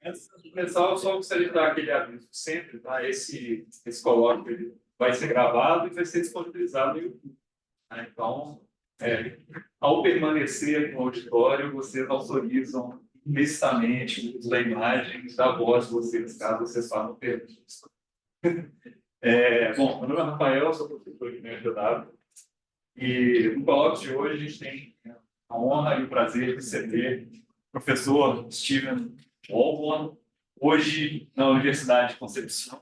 Antes de começar, eu só gostaria de dar aquele aviso sempre, tá? Esse colóquio ele vai ser gravado e vai ser disponibilizado no YouTube. Tá? Então, ao permanecer no auditório, vocês autorizam implicitamente o uso da imagem e da voz de vocês, caso vocês façam perguntas. Bom, meu nome é Rafael, eu sou professor aqui na UFJW. E no colóquio de hoje a gente tem a honra e o prazer de receber o professor Steven Waldman, hoje na Universidade de Concepción,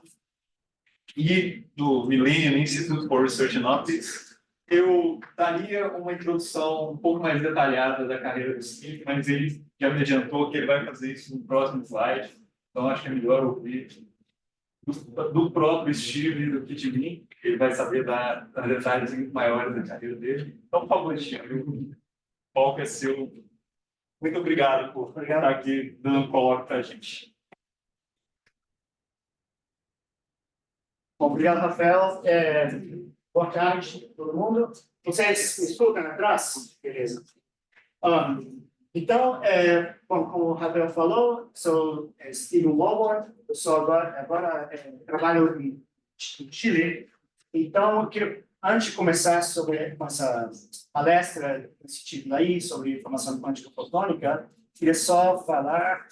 e do Millennium Institute for Research in Optics. Eu daria uma introdução um pouco mais detalhada da carreira do Steve, mas ele já me adiantou que ele vai fazer isso no próximo slide, então acho que é melhor ouvir do próprio Steve e do que de mim. Ele vai saber dar detalhes muito maiores da carreira dele. Então, por favor, Steve, o palco é seu. Muito obrigado por estar aqui dando um colóquio para a gente. Bom, obrigado, Rafael. Boa tarde, todo mundo. Vocês me escutam atrás? Beleza. Então, bom, como o Rafael falou, sou Steven Waldman, eu sou agora trabalho em Chile. Então, eu queria, antes de começar sobre essa palestra, esse título aí, sobre informação quântica fotônica, queria só falar...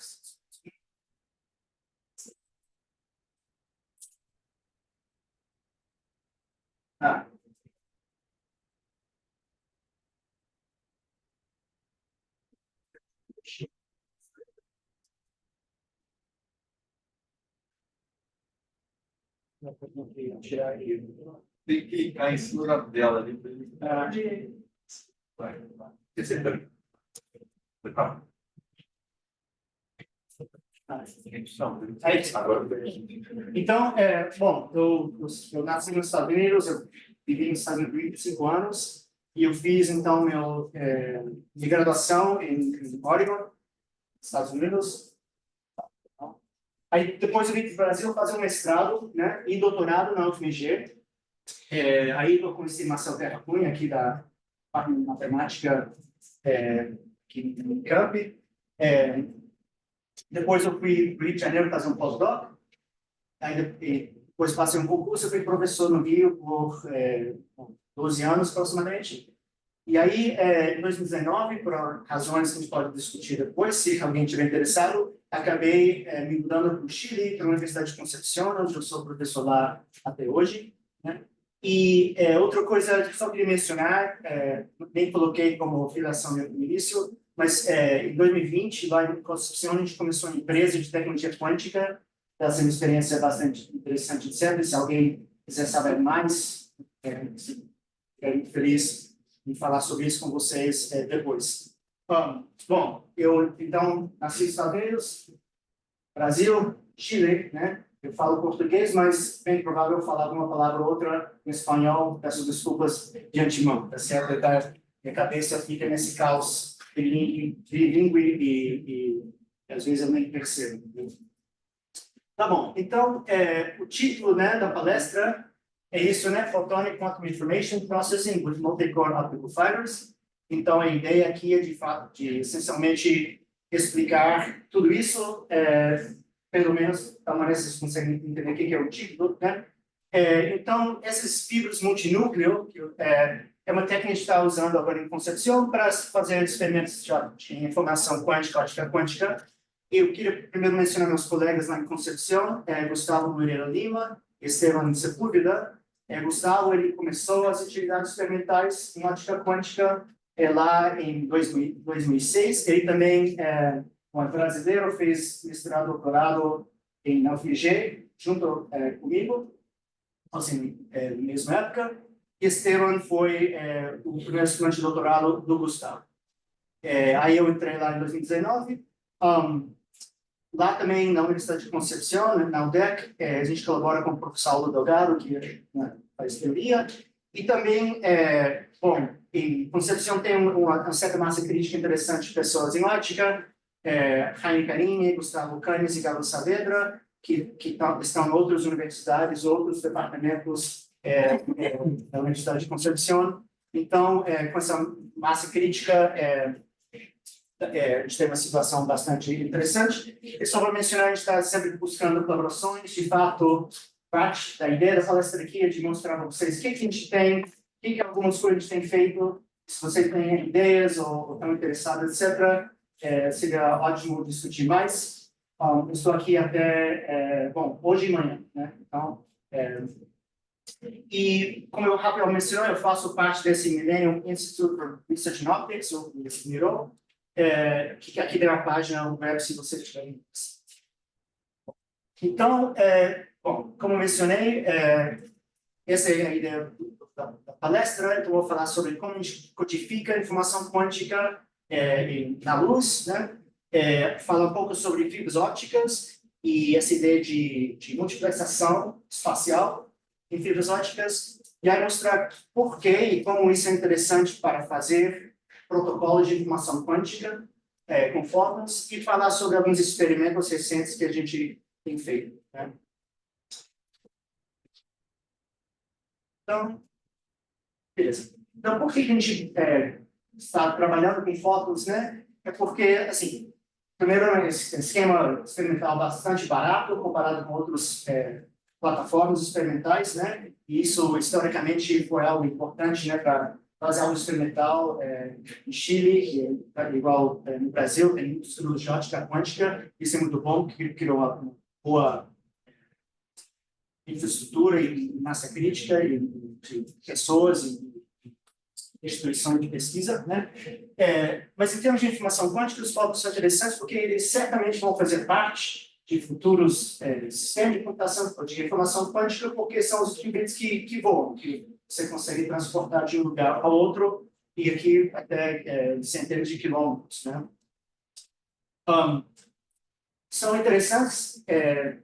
Tem que clicar em cima da tela ali. Então, bom, eu nasci nos Estados Unidos, eu vivi nos Estados Unidos 25 anos, e eu fiz, então, minha graduação em Oregon, Estados Unidos. Aí, depois eu vim para o Brasil fazer um mestrado, né, e doutorado na UFMG. Aí eu conheci Marcelo Terra Cunha, aqui da parte de matemática, aqui no Unicamp. Depois eu fui para o Rio de Janeiro fazer um pós-doc. Depois passei um concurso, eu fui professor no Rio por 12 anos, aproximadamente. E aí, em 2019, por razões que a gente pode discutir depois, se alguém estiver interessado, acabei me mudando para o Chile, para a Universidade de Concepción, onde eu sou professor lá até hoje, né? E outra coisa que eu só queria mencionar, nem coloquei como filiação no início, mas em 2020, lá em Concepción, a gente começou uma empresa de tecnologia quântica. Está sendo uma experiência bastante interessante, etc. Se alguém quiser saber mais, ficaria muito feliz em falar sobre isso com vocês depois. Bom, eu, então, nasci nos Estados Unidos, Brasil, Chile, né? Eu falo português, mas bem provável eu falar alguma palavra ou outra em espanhol. Peço desculpas de antemão, tá certo? Minha cabeça fica nesse caos bilíngue e às vezes eu nem percebo. Tá bom, então, o título, né, da palestra é isso, né? Photonic Quantum Information Processing with Multi-Core Optical Fibers. Então, a ideia aqui é, de fato, de essencialmente explicar tudo isso, pelo menos da maneira que vocês conseguem entender o que é o título, né? Então, esses fibras multinúcleo, que é uma técnica que a gente está usando agora em Concepción para fazer experimentos de informação quântica, ótica quântica. Eu queria primeiro mencionar meus colegas lá em Concepción, Gustavo Moreira Lima, Esteban Sepúlveda. Gustavo, ele começou as atividades experimentais em ótica quântica lá em 2006. Ele também, um brasileiro, fez mestrado, doutorado na UFMG, junto comigo, assim, na mesma época. Esteban foi o primeiro estudante de doutorado do Gustavo. Aí eu entrei lá em 2019. Lá também, na Universidade de Concepción, na UDEC, a gente colabora com o professor Saulo Delgado, que faz teoria. E também, bom, em Concepción tem uma certa massa crítica interessante de pessoas em ótica, Jaime Carini, Gustavo Canes e Carlos Saavedra, que estão em outras universidades, outros departamentos da Universidade de Concepción. Então, com essa massa crítica, a gente tem uma situação bastante interessante. Eu só vou mencionar, a gente está sempre buscando colaborações. De fato, parte da ideia da palestra aqui é de mostrar para vocês o que a gente tem, o que algumas coisas a gente tem feito. Se vocês têm ideias ou estão interessados, etc., seria ótimo discutir mais. Eu estou aqui até, bom, hoje e amanhã, né? Então, e, como eu rapidamente mencionei, eu faço parte desse Millennium Institute for Research in Optics, ou MIRO, que aqui tem uma página web, se você tiver interesse. Então, bom, como eu mencionei, essa é a ideia da palestra. Então, eu vou falar sobre como a gente codifica a informação quântica na luz, né? Falar um pouco sobre fibras ópticas e essa ideia de multiplexação espacial em fibras ópticas, e aí mostrar por que e como isso é interessante para fazer protocolos de informação quântica com fótons, e falar sobre alguns experimentos recentes que a gente tem feito, né? Então, beleza. Então, por que a gente está trabalhando com fótons, né? É porque, assim, primeiro, é um esquema experimental bastante barato comparado com outras plataformas experimentais, né? E isso, historicamente, foi algo importante, né, para fazer algo experimental em Chile, que é igual no Brasil, tem muitos estudos de ótica quântica. Isso é muito bom, que criou uma boa infraestrutura e massa crítica e pessoas e instituição de pesquisa, né? Mas em termos de informação quântica, os fótons são interessantes porque eles certamente vão fazer parte de futuros sistemas de computação de informação quântica, porque são os qubits que voam, que você consegue transportar de um lugar ao outro, e aqui até centenas de quilômetros, né? São interessantes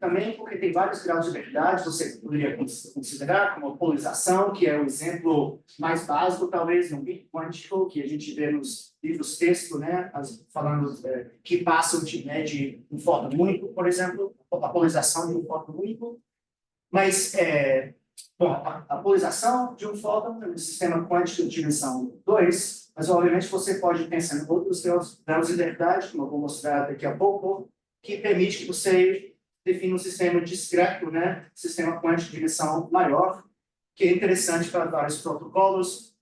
também porque tem vários graus de verdade. Você poderia considerar como a polarização, que é o exemplo mais básico, talvez, no bit quântico, que a gente vê nos livros texto, né, falando que passam de um fóton único, por exemplo, a polarização de um fóton único. Mas, bom, a polarização de um fóton no sistema quântico de dimensão 2, mas, obviamente, você pode pensar em outros graus de verdade, como eu vou mostrar daqui a pouco, que permite que você defina um sistema discreto, né? Sistema quântico de dimensão maior, que é interessante para vários protocolos.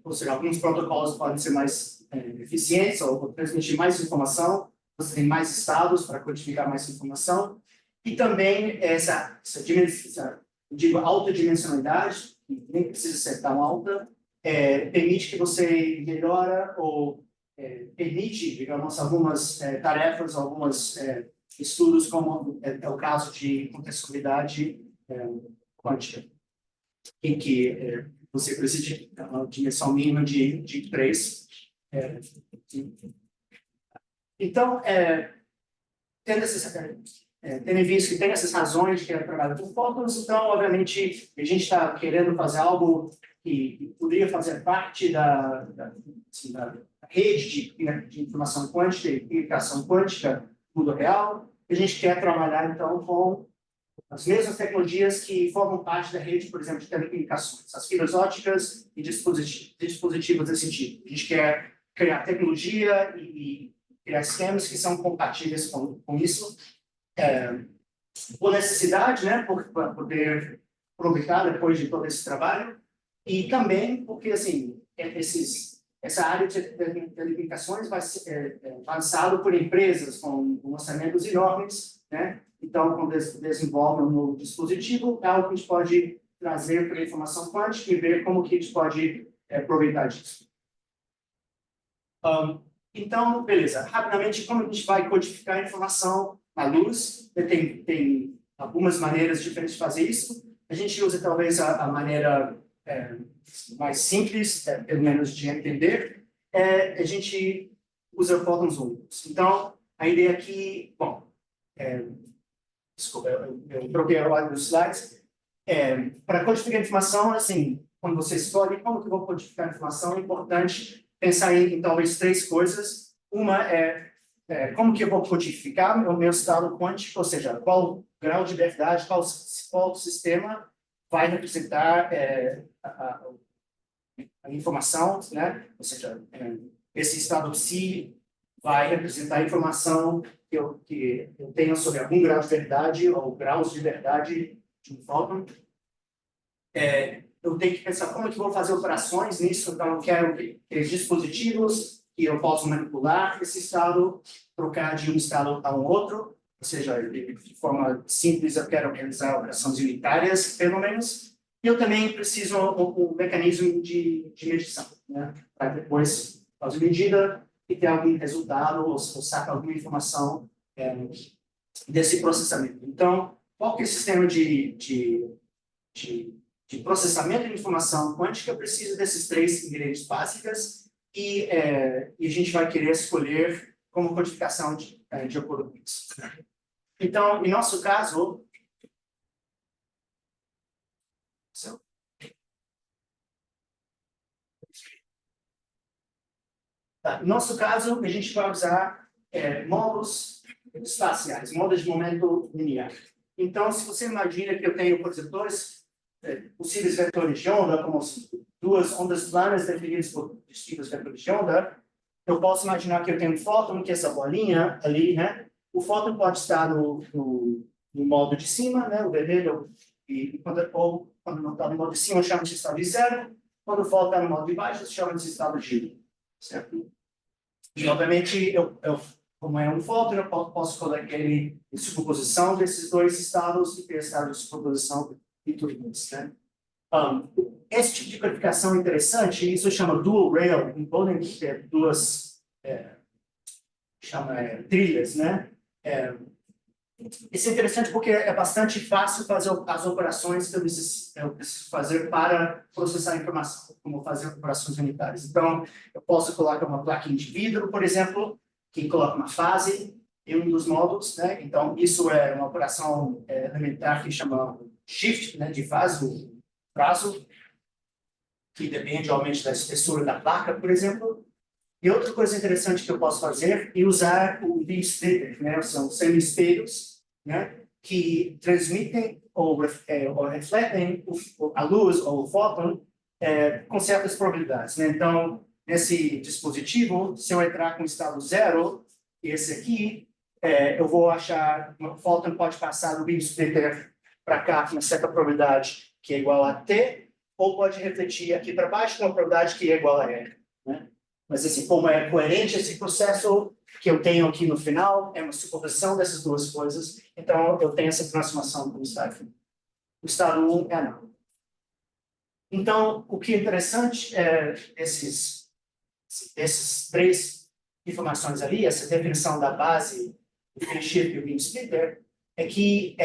Ou seja, alguns protocolos podem ser mais eficientes ou transmitir mais informação, você tem mais estados para codificar mais informação. E também essa digo, alta dimensionalidade, que nem precisa ser tão alta, permite que você melhora ou permite, digamos, algumas tarefas, alguns estudos, como é o caso de contextualidade quântica, em que você precisa de uma dimensão mínima de 3. Então, tendo em vista que tem essas razões de que é trabalho por fótons, então, obviamente, a gente está querendo fazer algo que poderia fazer parte da rede de informação quântica e comunicação quântica no mundo real. A gente quer trabalhar, então, com as mesmas tecnologias que formam parte da rede, por exemplo, de telecomunicações, as fibras ópticas e dispositivos desse tipo. A gente quer criar tecnologia e criar esquemas que são compatíveis com isso, por necessidade, né, para poder aproveitar depois de todo esse trabalho, e também porque, assim, essa área de telecomunicações vai ser avançada por empresas com orçamentos enormes, né? Então, quando desenvolvem um novo dispositivo, é algo que a gente pode trazer para a informação quântica e ver como que a gente pode aproveitar disso. Então, beleza. Rapidamente, como a gente vai codificar a informação na luz? Tem algumas maneiras diferentes de fazer isso. A gente usa, talvez, a maneira mais simples, pelo menos de entender, a gente usa fótons únicos. Então, a ideia aqui, bom, desculpa, eu troquei a ordem dos slides. Para codificar a informação, assim, quando você escolhe como que eu vou codificar a informação, é importante pensar em talvez 3 coisas. Uma como que eu vou codificar o meu estado quântico, ou seja, qual grau de verdade, qual sistema vai representar a informação, né? Ou seja, esse estado psi vai representar a informação que eu tenho sobre algum grau de verdade ou graus de verdade de um fóton. Eu tenho que pensar como é que vou fazer operações nisso, então eu quero aqueles dispositivos que eu posso manipular esse estado, trocar de um estado a um outro, ou seja, de forma simples eu quero realizar operações unitárias, pelo menos, e eu também preciso um mecanismo de medição, né? Para depois fazer medida e ter algum resultado ou sacar alguma informação desse processamento. Então, qualquer sistema de processamento de informação quântica precisa desses 3 ingredientes básicos e a gente vai querer escolher como codificação de acordo com isso. Então, em nosso caso, a gente vai usar módulos espaciais, módulos de momento linear. Então, se você imagina que eu tenho, por exemplo, dois possíveis vetores de onda, como 2 ondas planas definidas por distintos vetores de onda, eu posso imaginar que eu tenho um fóton, que é essa bolinha ali, né? O fóton pode estar no modo de cima, né? O vermelho, quando não está no modo de cima, chama de estado de zero. Quando o fóton está no modo de baixo, chama de estado de certo? E, obviamente, como é um fóton, eu posso colocar ele em superposição desses 2 estados e ter estado de superposição e tudo isso, né? Esse tipo de codificação é interessante, isso chama dual rail encoding, que é 2 trilhas, né? Isso é interessante porque é bastante fácil fazer as operações que eu preciso fazer para processar a informação, como fazer operações unitárias. Então, eu posso colocar uma plaquinha de vidro, por exemplo, que coloca uma fase em um dos módulos, né? Então, isso é uma operação elementar que chama shift, né, de fase, o prazo, que depende, obviamente, da espessura da placa, por exemplo. E outra coisa interessante que eu posso fazer é usar o beam splitter, né? São semi-espelhos, né? Que transmitem ou refletem a luz ou o fóton com certas probabilidades, né? Então, nesse dispositivo, se eu entrar com estado 0, esse aqui, eu vou achar que o fóton pode passar do beam splitter para cá com uma certa probabilidade que é igual a T, ou pode refletir aqui para baixo com uma probabilidade que é igual a R, né? Mas, assim, como é coerente esse processo que eu tenho aqui no final, é uma superposição dessas 2 coisas, então eu tenho essa transformação para o estado. O estado 1 é não. Então, o que é interessante é esses 3 informações ali, essa definição da base, o phase shift e o beam splitter, é que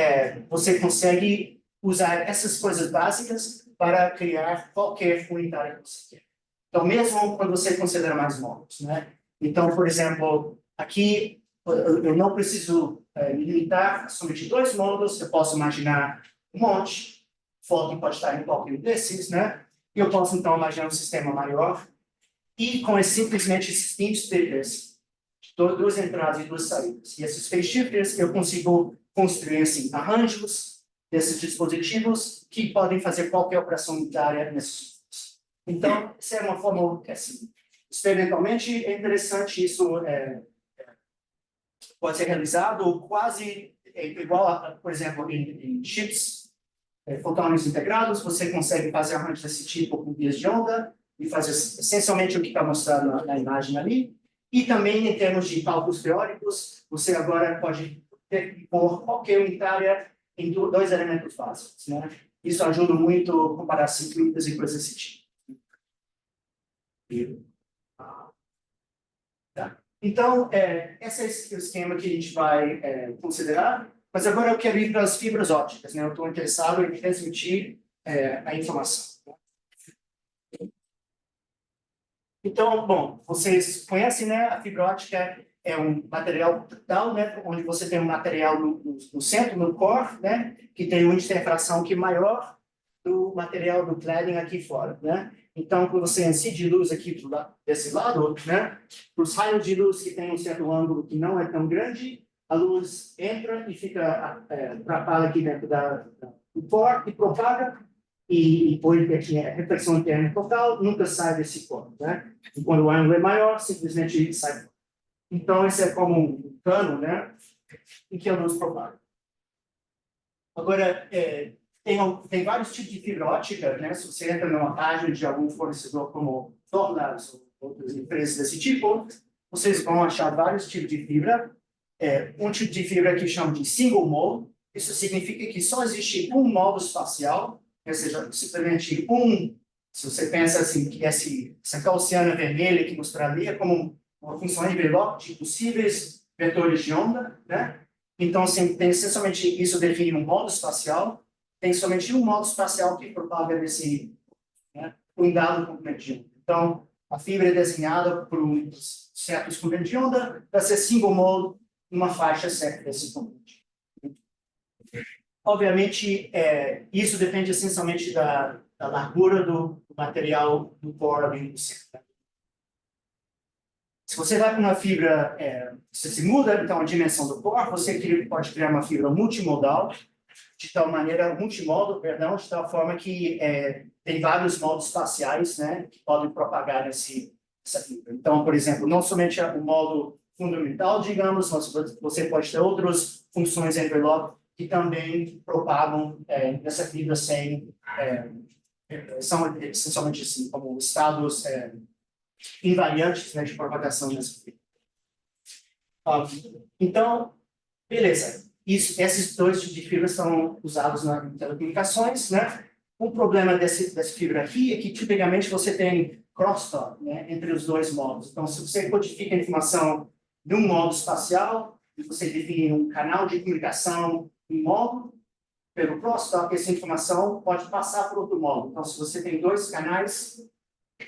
você consegue usar essas coisas básicas para criar qualquer unitária que você quer. Então, mesmo quando você considera mais módulos, né? Então, por exemplo, aqui eu não preciso me limitar somente 2 módulos, eu posso imaginar um monte, fóton pode estar em qualquer um desses, né? E eu posso, então, imaginar um sistema maior e com simplesmente esses beam splitters, 2 entradas e 2 saídas. E esses phase shifters, eu consigo construir, assim, arranjos desses dispositivos que podem fazer qualquer operação unitária nesses. Então, essa é uma forma, assim, experimentalmente é interessante, isso pode ser realizado quase igual, a, por exemplo, em chips fotônicos integrados, você consegue fazer arranjos desse tipo com vias de onda e fazer essencialmente o que está mostrado na imagem ali. E também, em termos de cálculos teóricos, você agora pode pôr qualquer unitária em 2 elementos básicos, né? Isso ajuda muito a comparar circuitos e coisas desse tipo. Tá. Então, esse é o esquema que a gente vai considerar, mas agora eu quero ir para as fibras ópticas, né? Eu estou interessado em transmitir a informação. Então, bom, vocês conhecem, né? A fibra óptica é um material tal, né? Onde você tem um material no centro, no core, né? Que tem um índice de refração que é maior do material do cladding aqui fora, né? Então, quando você incide luz aqui desse lado, né? Os raios de luz que têm um certo ângulo que não é tão grande, a luz entra e fica atrapalha aqui dentro do core e propaga. e depois aqui a reflexão interna total nunca sai desse ponto, né? E quando o ângulo é maior, simplesmente sai. Então, esse é como um cano, né? Em que a luz propaga. Agora, tem vários tipos de fibra ótica, né? Se você entra numa página de algum fornecedor como Tornado ou outras empresas desse tipo, vocês vão achar vários tipos de fibra. Um tipo de fibra que chama de single mode. Isso significa que só existe um modo espacial, ou seja, simplesmente se você pensa assim, que essa gaussiana vermelha que mostraria como uma função envelope de possíveis vetores de onda, né? Então, assim, tem essencialmente isso define um modo espacial, tem somente um modo espacial que propaga nesse, né, um dado comprimento de onda. Então, a fibra é desenhada por certos comprimentos de onda para ser single mode numa faixa certa desse comprimento. Obviamente, isso depende essencialmente da largura do material do core ali do centro. Se você vai para uma fibra, você se muda, então, a dimensão do core, você pode criar uma fibra multimodal, de tal maneira, multimodo, perdão, de tal forma que tem vários modos espaciais, né, que podem propagar essa fibra. Então, por exemplo, não somente o modo fundamental, digamos, mas você pode ter outras funções envelope que também propagam essa fibra sem... são essencialmente assim, como estados invariantes, né, de propagação nessa fibra. Então, beleza. Esses dois tipos de fibras são usados nas telecomunicações, né? O problema dessa fibra aqui é que, tipicamente, você tem crosstalk, né, entre os dois modos. Então, se você codifica a informação num modo espacial, e você define um canal de comunicação em modo, pelo crosstalk, essa informação pode passar para outro modo. Então, se você tem dois canais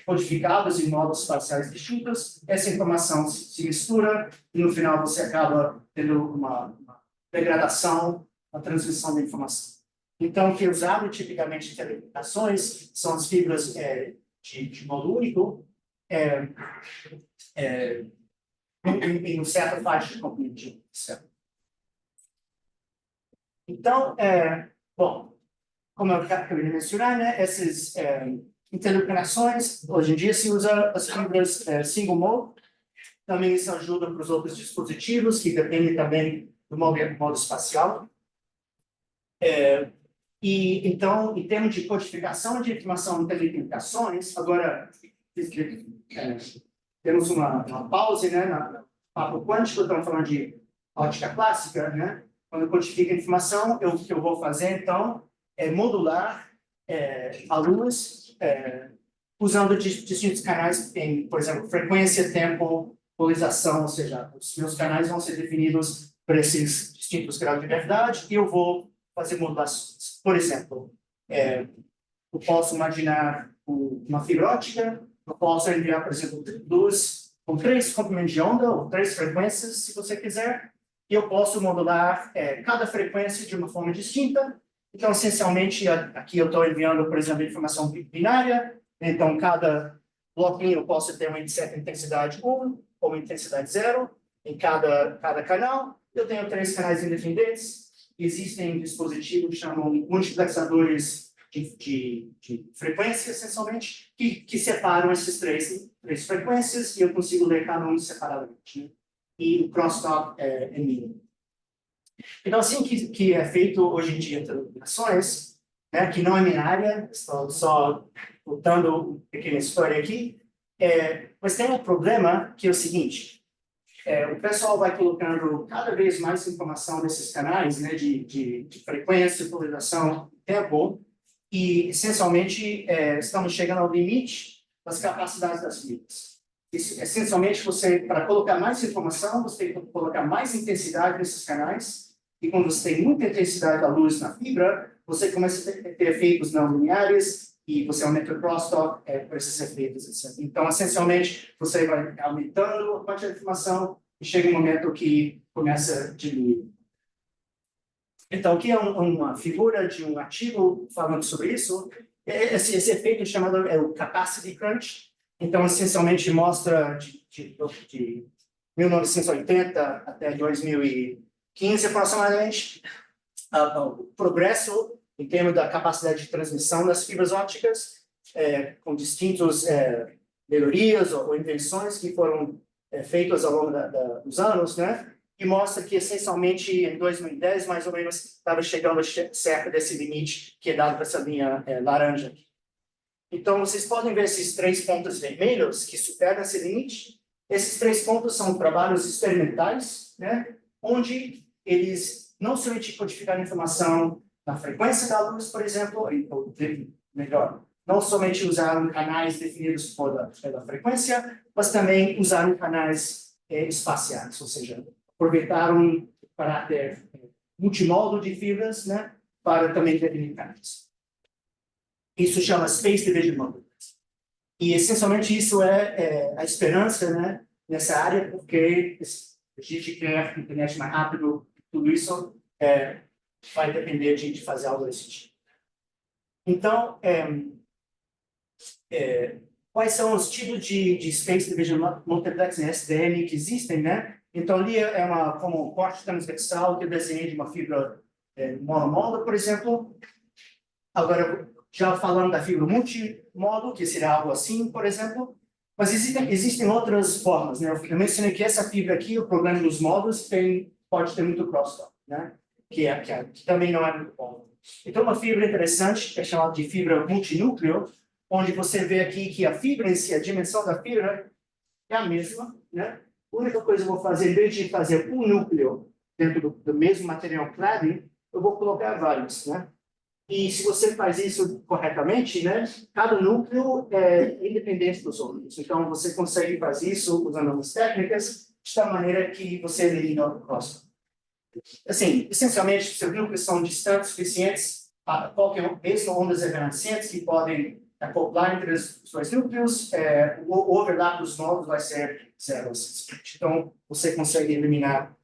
codificados em modos espaciais distintos, essa informação se mistura e, no final, você acaba tendo uma degradação, uma transmissão da informação. Então, o que é usado tipicamente em telecomunicações são as fibras de modo único, em uma certa faixa de comprimento. Então, bom, como eu acabei de mencionar, né, em telecomunicações, hoje em dia se usa as fibras single mode, também isso ajuda para os outros dispositivos, que dependem também do modo espacial. E, então, em termos de codificação de informação em telecomunicações, agora temos uma pause, né, no papo quântico, estamos falando de ótica clássica, né? Quando codifica a informação, o que eu vou fazer, então, é modular a luz usando distintos canais em, por exemplo, frequência, tempo, polarização, ou seja, os meus canais vão ser definidos por esses distintos graus de verdade e eu vou fazer modulações. Por exemplo, eu posso imaginar uma fibra ótica, eu posso enviar, por exemplo, luz com 3 comprimentos de onda ou 3 frequências, se você quiser, e eu posso modular cada frequência de uma forma distinta. Então, essencialmente, aqui eu estou enviando, por exemplo, informação binária, então cada bloquinho eu posso ter uma certa intensidade 1 ou uma intensidade 0 em cada canal. Eu tenho 3 canais independentes. Existem dispositivos que chamam multiplexadores de frequências, essencialmente, que separam essas três frequências e eu consigo ler cada um separadamente. Né? E o crosstalk é mínimo. Então, assim que é feito hoje em dia em telecomunicações, né, que não é minha área, estou só contando uma pequena história aqui, mas tem um problema que é o seguinte, o pessoal vai colocando cada vez mais informação nesses canais, né, de frequência, polarização, tempo, e, essencialmente, estamos chegando ao limite das capacidades das fibras. Essencialmente, para colocar mais informação, você tem que colocar mais intensidade nesses canais, e quando você tem muita intensidade da luz na fibra, você começa a ter efeitos não lineares, e você aumenta o crosstalk por esses efeitos, etc. Então, essencialmente, você vai aumentando a quantidade de informação e chega um momento que começa a diminuir. Então, aqui é uma figura de um artigo falando sobre isso. Esse efeito chamado o capacity crunch. Então, essencialmente, mostra de 1980 até 2015, aproximadamente, o progresso em termos da capacidade de transmissão das fibras ópticas, com distintas melhorias ou invenções que foram feitas ao longo dos anos, né? E mostra que, essencialmente, em 2010, mais ou menos, estava chegando cerca desse limite que é dado para essa linha laranja aqui. Então, vocês podem ver esses 3 pontos vermelhos que superam esse limite. Esses 3 pontos são trabalhos experimentais, né? Onde eles não somente codificaram informação na frequência da luz, por exemplo, ou melhor, não somente usaram canais definidos pela frequência, mas também usaram canais espaciais, ou seja, aproveitaram o caráter multimódulo de fibras, né, para também definir canais. Isso chama Space Division Model. E, essencialmente, isso é a esperança, né, nessa área, porque a gente quer internet mais rápido, tudo isso vai depender de fazer algo desse tipo. Então, quais são os tipos de Space Division Multiplex em SDM que existem, né? Então, ali como um corte transversal que eu desenhei de uma fibra monomódulo, por exemplo. Agora, já falando da fibra multimódulo, que seria algo assim, por exemplo. Mas existem outras formas, né? Eu mencionei que essa fibra aqui, o problema dos módulos, pode ter muito crosstalk, né? Que também não é muito bom. Então, uma fibra interessante é chamada de fibra multinúcleo, onde você vê aqui que a fibra em si, a dimensão da fibra, é a mesma, né? A única coisa que eu vou fazer, em vez de fazer um núcleo dentro do mesmo material cladding, eu vou colocar vários, né? E se você faz isso corretamente, né, cada núcleo é independente dos outros. Então, você consegue fazer isso usando algumas técnicas, de tal maneira que você elimina o crosstalk. Assim, essencialmente, se os núcleos são distantes suficientes, mesmo ondas evanescentes que podem acoplar entre os dois núcleos, o overlap dos nodos vai ser zero. Então, você consegue eliminar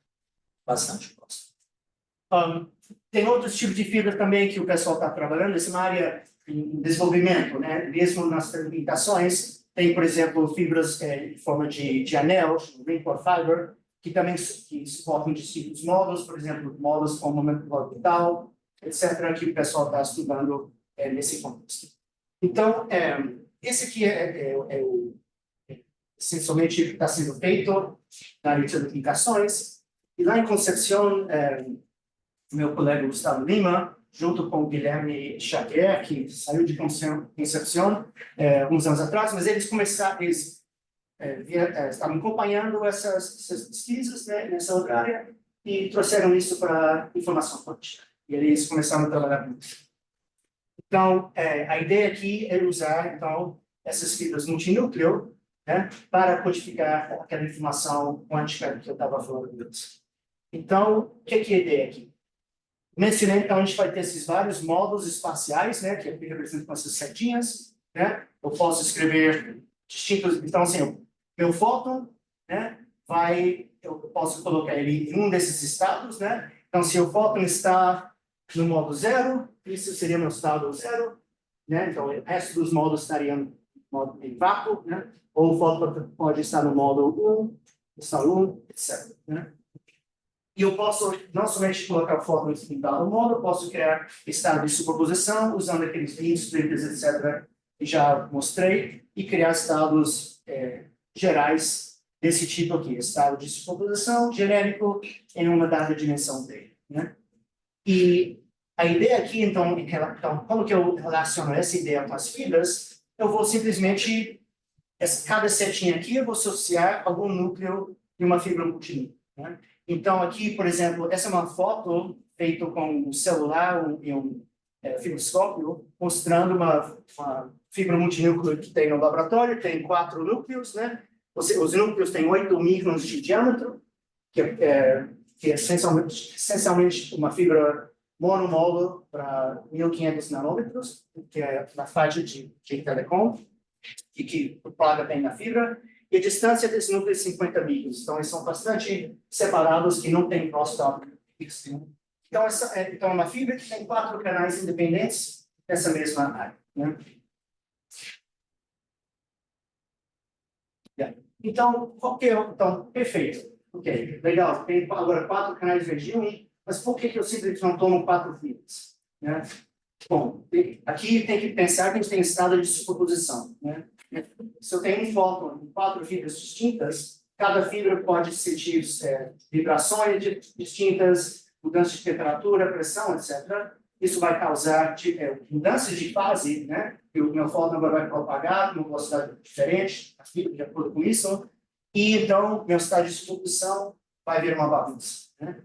bastante crosstalk. Tem outros tipos de fibra também que o pessoal está trabalhando, essa é uma área em desenvolvimento, né? Mesmo nas telecomunicações, tem, por exemplo, fibras em forma de anel, ring core fiber, que também suportam distintos módulos, por exemplo, módulos com momento orbital, etc., que o pessoal está estudando nesse contexto. Então, esse aqui essencialmente está sendo feito na área de telecomunicações, e lá em Concepción, meu colega Gustavo Lima, junto com o Guilherme Xavier, que saiu de Concepción uns anos atrás, mas eles estavam acompanhando essas pesquisas, né, nessa outra área e trouxeram isso para informação quântica. E eles começaram a trabalhar com isso. Então, a ideia aqui é usar, então, essas fibras multinúcleo, né, para codificar aquela informação quântica que eu estava falando antes. Então, o que é a ideia aqui? Mencionei, então, a gente vai ter esses vários módulos espaciais, né, que aqui representam com essas setinhas, né? Eu posso escrever distintos, então, assim, meu fóton, né, eu posso colocar ele em um desses estados, né? Então, se o fóton está no modo 0, isso seria meu estado 0, né? Então, o resto dos módulos estariam em vácuo, né? Ou o fóton pode estar no modo 1, estado 1, etc., né? E eu posso não somente colocar o fóton em dado modo, eu posso criar estado de superposição, usando aqueles links, triggers, etc., que já mostrei, e criar estados gerais desse tipo aqui, estado de superposição genérico em uma dada dimensão dele, né? E a ideia aqui, então, como que eu relaciono essa ideia com as fibras? Eu vou simplesmente, cada setinha aqui, eu vou associar algum núcleo de uma fibra multinúcleo, né? Então, aqui, por exemplo, essa é uma foto feita com um celular e um fibroscópio, mostrando uma fibra multinúcleo que tem no laboratório, tem 4 núcleos, né? Os núcleos têm 8 microns de diâmetro, que é essencialmente uma fibra monomódulo para 1.500 nanômetros, que é na faixa de telecom, e que plaga bem na fibra. E a distância desses núcleos é 50 microns. Então, eles são bastante separados, que não tem crosstalk. Então, é uma fibra que tem 4 canais independentes nessa mesma área, né? Então, então, perfeito. Ok, legal. Tem agora 4 canais de 1, mas por que eu simplesmente não tomo 4 fibras, né? Bom, aqui tem que pensar que a gente tem estado de superposição, né? Se eu tenho um fóton em 4 fibras distintas, cada fibra pode sentir vibrações distintas, mudanças de temperatura, pressão, etc. Isso vai causar mudanças de fase, né? E o meu fóton agora vai propagar com uma velocidade diferente, a fibra de acordo com isso, e então meu estado de superposição vai vir uma bagunça, né?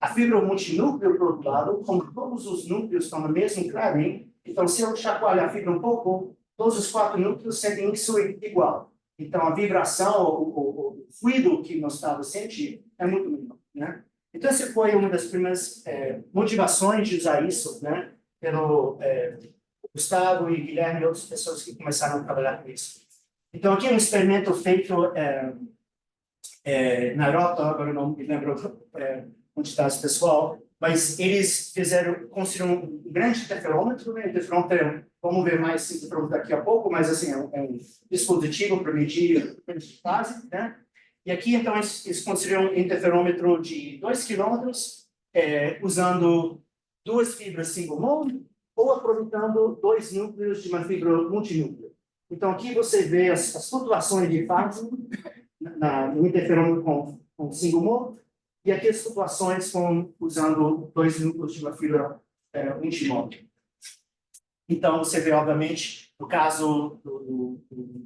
A fibra multinúcleo, por outro lado, como todos os núcleos estão no mesmo clarim, então se eu chacoalhar a fibra um pouco, todos os 4 núcleos sentem isso igual. Então a vibração, o fluido que nós estamos sentindo é muito menor, né? Então essa foi uma das primeiras motivações de usar isso, né? Pelo Gustavo e Guilherme e outras pessoas que começaram a trabalhar com isso. Então aqui é um experimento feito na Europa, agora eu não me lembro onde está esse pessoal, mas eles construíram um grande interferômetro, né? Interferômetro, vamos ver mais interferômetro daqui a pouco, mas assim, é um dispositivo para medir a fase, né? E aqui, então, eles construíram um interferômetro de 2 quilômetros, usando 2 fibras single mode, ou aproveitando 2 núcleos de uma fibra multinúcleo. Então, aqui você vê as flutuações de fase no interferômetro com single mode, e aqui as flutuações usando 2 núcleos de uma fibra multimode. Então, você vê, obviamente, no caso do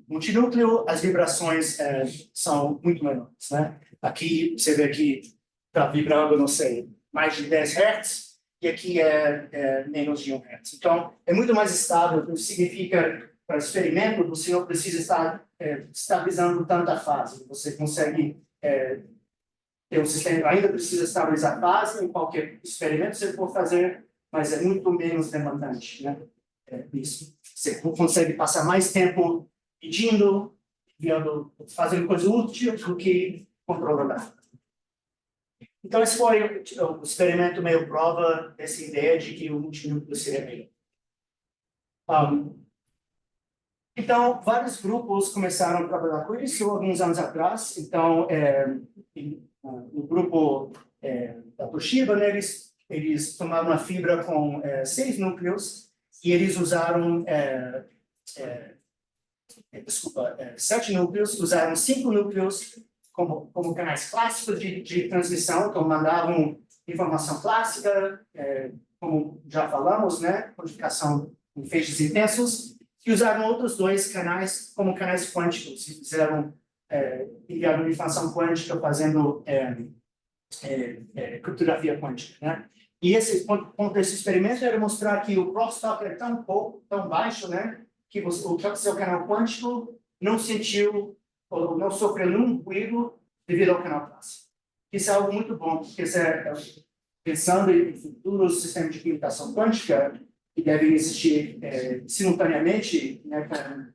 multinúcleo, as vibrações são muito menores, né? Aqui, você vê que está vibrando, não sei, mais de 10 Hz, e aqui é menos de 1 Hz. Então, é muito mais estável, o que significa, para o experimento, você não precisa estar estabilizando tanta fase. Você consegue ter um sistema, ainda precisa estabilizar a fase em qualquer experimento que você for fazer, mas é muito menos demandante, né? Isso. Você consegue passar mais tempo pedindo, fazendo coisa útil do que controlando. Então, esse foi o experimento meio prova dessa ideia de que o multinúcleo seria melhor. Então, vários grupos começaram a trabalhar com isso alguns anos atrás. Então, o grupo da Toshiba, né, eles tomaram uma fibra com 6 núcleos e eles usaram 7 núcleos, usaram 5 núcleos como canais clássicos de transmissão, então mandavam informação clássica, como já falamos, né, codificação em feixes intensos, e usaram outros 2 canais como canais quânticos, fizeram enviaram informação quântica fazendo criptografia quântica, né? E esse ponto desse experimento era mostrar que o crosstalk é tão baixo, né, que o seu canal quântico não sentiu ou não sofreu nenhum ruído devido ao canal clássico. Isso é algo muito bom, porque pensando em futuros sistemas de comunicação quântica que devem existir simultaneamente, né, com a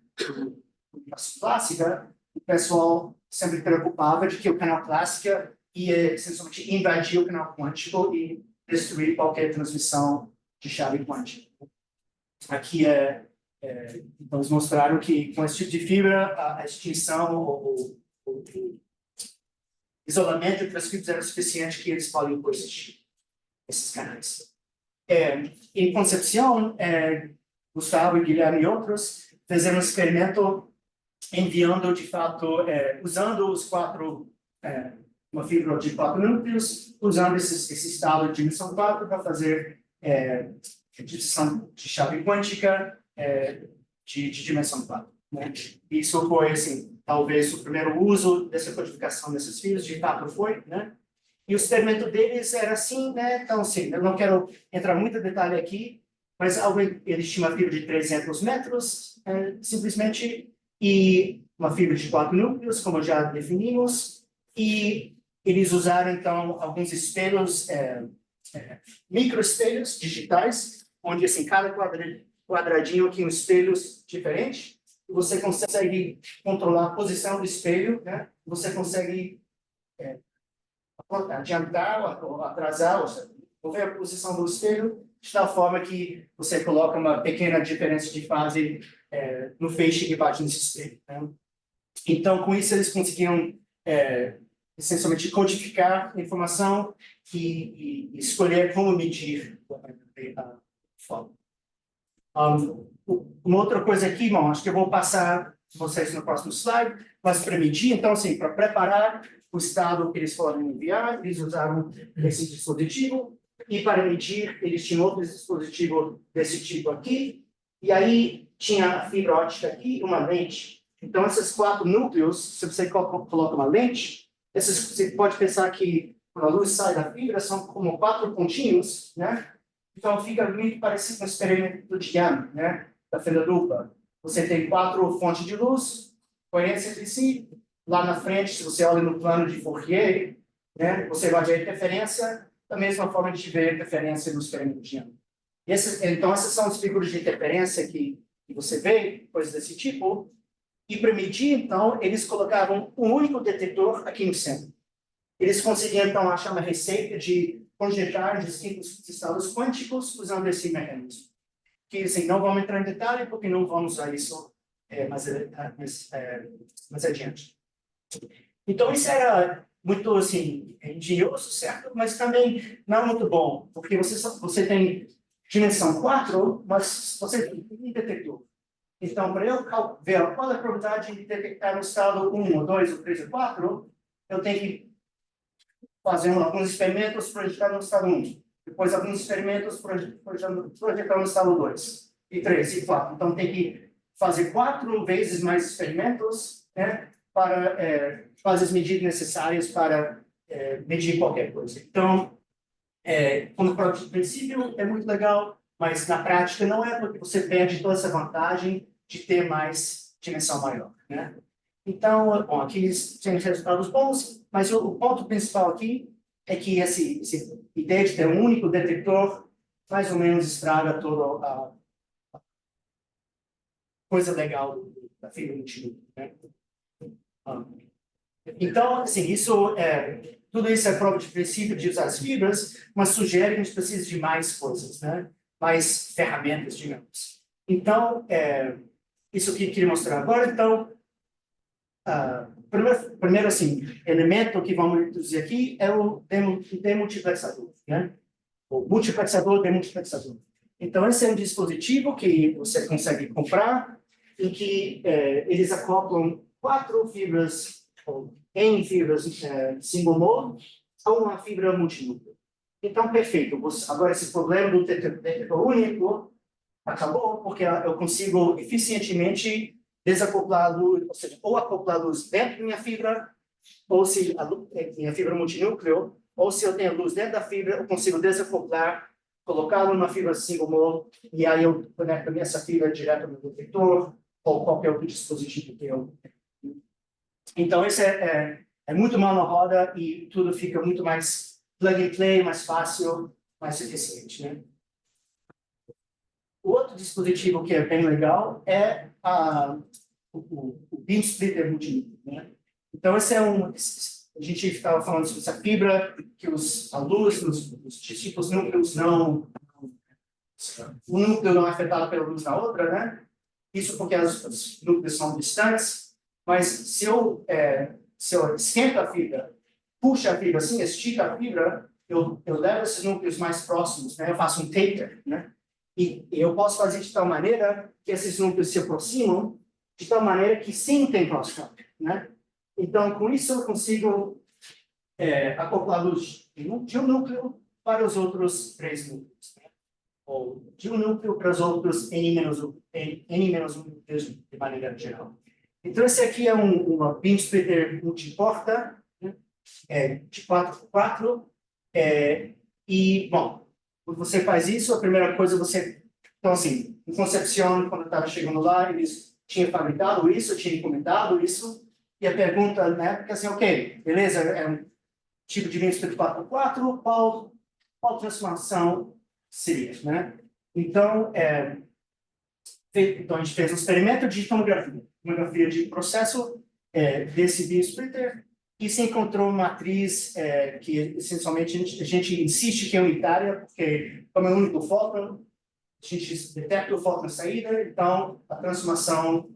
comunicação clássica, o pessoal sempre preocupava de que o canal clássico ia essencialmente invadir o canal quântico e destruir qualquer transmissão de chave quântica. Aqui então eles mostraram que com esse tipo de fibra a extinção ou isolamento entre as fibras era suficiente que eles podem coexistir, esses canais. Em Concepción, Gustavo e Guilherme e outros fizeram um experimento enviando, de fato, usando os 4, uma fibra de 4 núcleos, usando esse estado de dimensão 4 para fazer digitação de chave quântica de dimensão 4. Né? Isso foi, assim, talvez o primeiro uso dessa codificação dessas fibras, de fato foi, né? E o experimento deles era assim, né? Então, assim, eu não quero entrar muito em detalhe aqui, mas eles tinham uma fibra de 300 metros, simplesmente, e uma fibra de 4 núcleos, como já definimos, e eles usaram, então, alguns espelhos, microespelhos digitais, onde, assim, cada quadradinho aqui um espelho diferente, e você consegue controlar a posição do espelho, né? Você consegue adiantar ou atrasar, ou seja, mover a posição do espelho de tal forma que você coloca uma pequena diferença de fase no feixe que bate nesse espelho. Né? Então, com isso, eles conseguiam essencialmente codificar a informação e escolher como medir a forma. Uma outra coisa aqui, bom, acho que eu vou passar vocês no próximo slide, mas para medir, então, assim, para preparar o estado que eles foram enviar, eles usaram esse dispositivo, e para medir, eles tinham outro dispositivo desse tipo aqui, e aí tinha a fibra óptica aqui e uma lente. Então, esses 4 núcleos, se você coloca uma lente, você pode pensar que quando a luz sai da fibra, são como 4 pontinhos, né? Então, fica muito parecido com o experimento de Young, né? Da fenda dupla. Você tem 4 fontes de luz, coerência entre si. Lá na frente, se você olha no plano de Fourier, né, você vai ver interferência da mesma forma que a gente vê interferência no experimento de Young. Então, essas são as figuras de interferência que você vê, coisas desse tipo. E para medir, então, eles colocavam um único detector aqui no centro. Eles conseguiam, então, achar uma receita de conjetar distintos estados quânticos usando esse mecanismo. Que, assim, não vamos entrar em detalhe, porque não vamos usar isso mais adiante. Então, isso era muito, assim, engenhoso, certo? Mas também não muito bom, porque você tem dimensão 4, mas você tem um detector. Então, para eu ver qual é a probabilidade de detectar no estado 1, ou 2, ou 3, ou 4, eu tenho que fazer alguns experimentos projetar no estado 1. Depois, alguns experimentos projetar no estado 2, e 3, e 4. Então, tem que fazer 4 vezes mais experimentos, né, para fazer as medidas necessárias para medir qualquer coisa. Então, como princípio, é muito legal, mas na prática não é, porque você perde toda essa vantagem de ter mais dimensão maior, né? Então, bom, aqui eles têm resultados bons, mas o ponto principal aqui é que essa ideia de ter um único detector mais ou menos estraga toda a coisa legal da fibra multilúmina, né? Então, assim, tudo isso é prova de princípio de usar as fibras, mas sugere que a gente precisa de mais coisas, né? Mais ferramentas, digamos. Então, isso que eu queria mostrar agora. Então, primeiro, assim, elemento que vamos introduzir aqui é o demultiplexador, né? O multiplexador, demultiplexador. Então, esse é um dispositivo que você consegue comprar, em que eles acoplam 4 fibras, ou N fibras single mode, a uma fibra multinúcleo. Então, perfeito. Agora, esse problema do detector único acabou, porque eu consigo eficientemente desacoplar a luz, ou seja, ou acoplar a luz dentro da minha fibra, ou se a minha fibra multinúcleo, ou se eu tenho luz dentro da fibra, eu consigo desacoplar, colocá-lo numa fibra single mode, e aí eu conecto essa fibra direto no detector, ou qualquer outro dispositivo que eu tenho. Então, isso é muito mal na roda e tudo fica muito mais plug and play, mais fácil, mais eficiente, né? O outro dispositivo que é bem legal é o beam splitter multinúcleo, né? Então, esse é a gente estava falando sobre essa fibra que a luz nos distintos núcleos o núcleo não é afetado pela luz na outra, né? Isso porque os núcleos são distantes, mas se eu esquento a fibra, puxo a fibra assim, estico a fibra, eu levo esses núcleos mais próximos, né? Eu faço um taper, né? E eu posso fazer de tal maneira que esses núcleos se aproximam de tal maneira que sim tem crosstalk, né? Então, com isso eu consigo acoplar a luz de um núcleo para os outros 3 núcleos, né? Ou de um núcleo para os outros N-1 núcleos de maneira geral. Então, esse aqui é uma beam splitter multiporta, né? De 4x4. E, bom, quando você faz isso, a primeira coisa Então, assim, em Concepción, quando eu estava chegando lá, eles tinham fabricado isso, tinham encomendado isso, e a pergunta na época é assim, ok, beleza, é um tipo de beam splitter 4x4, qual transformação seria, né? Então, a gente fez um experimento de tomografia de processo desse beam splitter, e se encontrou uma matriz que, essencialmente, a gente insiste que é unitária, porque, como é o único fóton, a gente detecta o fóton na saída, então a transformação,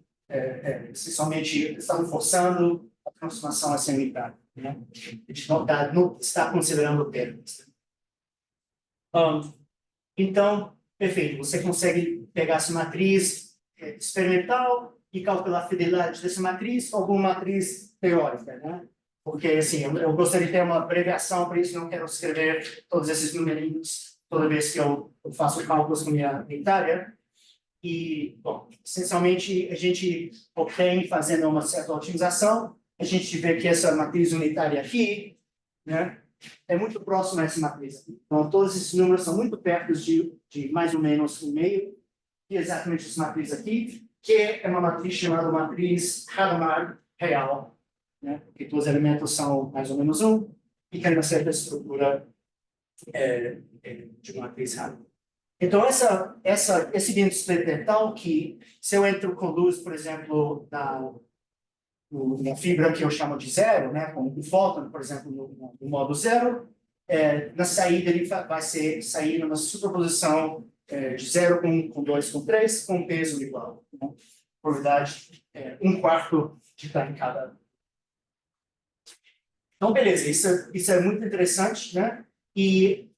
essencialmente, estamos forçando a transformação a ser unitária, né? A gente não está considerando termos. Então, perfeito, você consegue pegar essa matriz experimental e calcular a fidelidade dessa matriz, ou alguma matriz teórica, né? Porque, assim, eu gostaria de ter uma abreviação, por isso não quero escrever todos esses numerinhos toda vez que eu faço cálculos com minha unitária. E, bom, essencialmente, a gente obtém, fazendo uma certa otimização, a gente vê que essa matriz unitária aqui, né, é muito próxima a essa matriz aqui. Então, todos esses números são muito perto de mais ou menos 1,5, e exatamente essa matriz aqui, que é uma matriz chamada matriz Hadamard real, né? Porque todos os elementos são mais ou menos 1, e tem uma certa estrutura de uma matriz Hadamard. Então, esse beam splitter é tal que, se eu entro com luz, por exemplo, na fibra que eu chamo de zero, né, com o fóton, por exemplo, no modo zero, na saída ele vai sair numa superposição de 0 com 2 com 3, com peso igual. Né? Probabilidade 1/4 de estar em cada. Então, beleza, isso é muito interessante, né? E,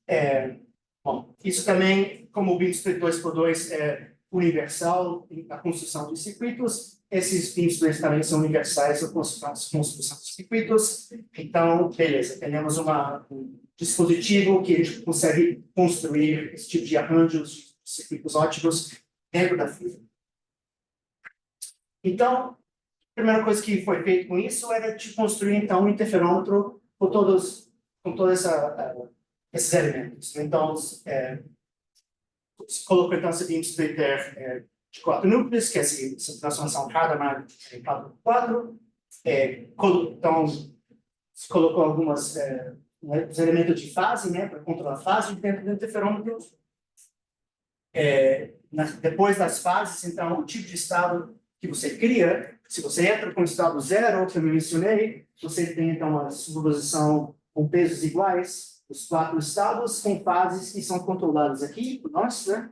bom, isso também, como o beam split 2x2 é universal na construção de circuitos, esses beam splits também são universais na construção de circuitos. Então, beleza, temos um dispositivo que a gente consegue construir esse tipo de arranjos de circuitos óticos dentro da fibra. Então, a primeira coisa que foi feito com isso era de construir, então, um interferômetro com todos esses elementos. Então, se colocou, então, esse beam splitter de 4 núcleos, que é essa transformação Hadamard em 4x4. Então, se colocou alguns elementos de fase, né, para controlar a fase dentro do interferômetro. Depois das fases, então, o tipo de estado que você cria, se você entra com o estado zero, que eu mencionei, você tem, então, a superposição com pesos iguais, os 4 estados, com fases que são controladas aqui por nós, né?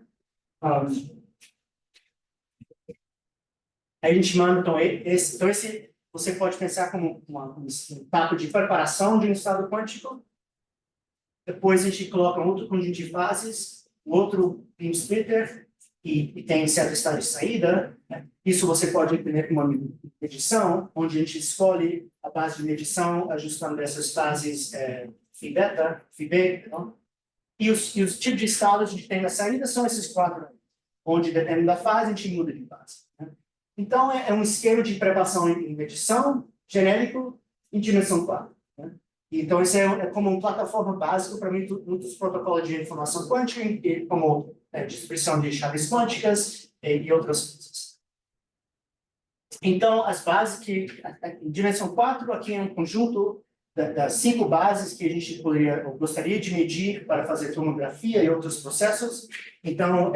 Aí a gente manda, então, esse você pode pensar como um etapa de preparação de um estado quântico. Depois a gente coloca outro conjunto de fases, outro beam splitter, e tem certo estado de saída. Né? Isso você pode entender como uma medição, onde a gente escolhe a base de medição, ajustando essas fases phi beta, phi b. Não? E os tipos de estados que a gente tem na saída são esses 4, onde, dependendo da fase, a gente muda de fase. Né? Então, é um esquema de preparação em medição, genérico, em dimensão 4. Né? Então, isso é como uma plataforma básica para muitos protocolos de informação quântica, como distribuição de chaves quânticas e outras coisas. Então, as bases que, em dimensão 4, aqui é um conjunto das 5 bases que a gente gostaria de medir para fazer tomografia e outros processos. Então,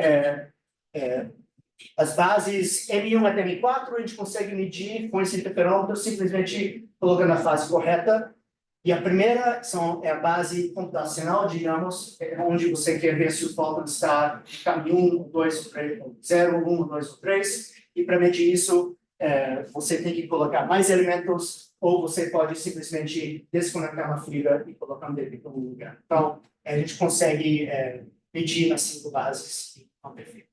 as bases M1 até M4 a gente consegue medir com esse interferômetro simplesmente colocando a fase correta. E a primeira é a base computacional, digamos, onde você quer ver se o fóton está em caminho 1, 2, 3, 0, 1, 2 ou 3. E para medir isso, você tem que colocar mais elementos, ou você pode simplesmente desconectar uma fibra e colocar um débito no lugar. Então, a gente consegue medir nas 5 bases e não perfeito.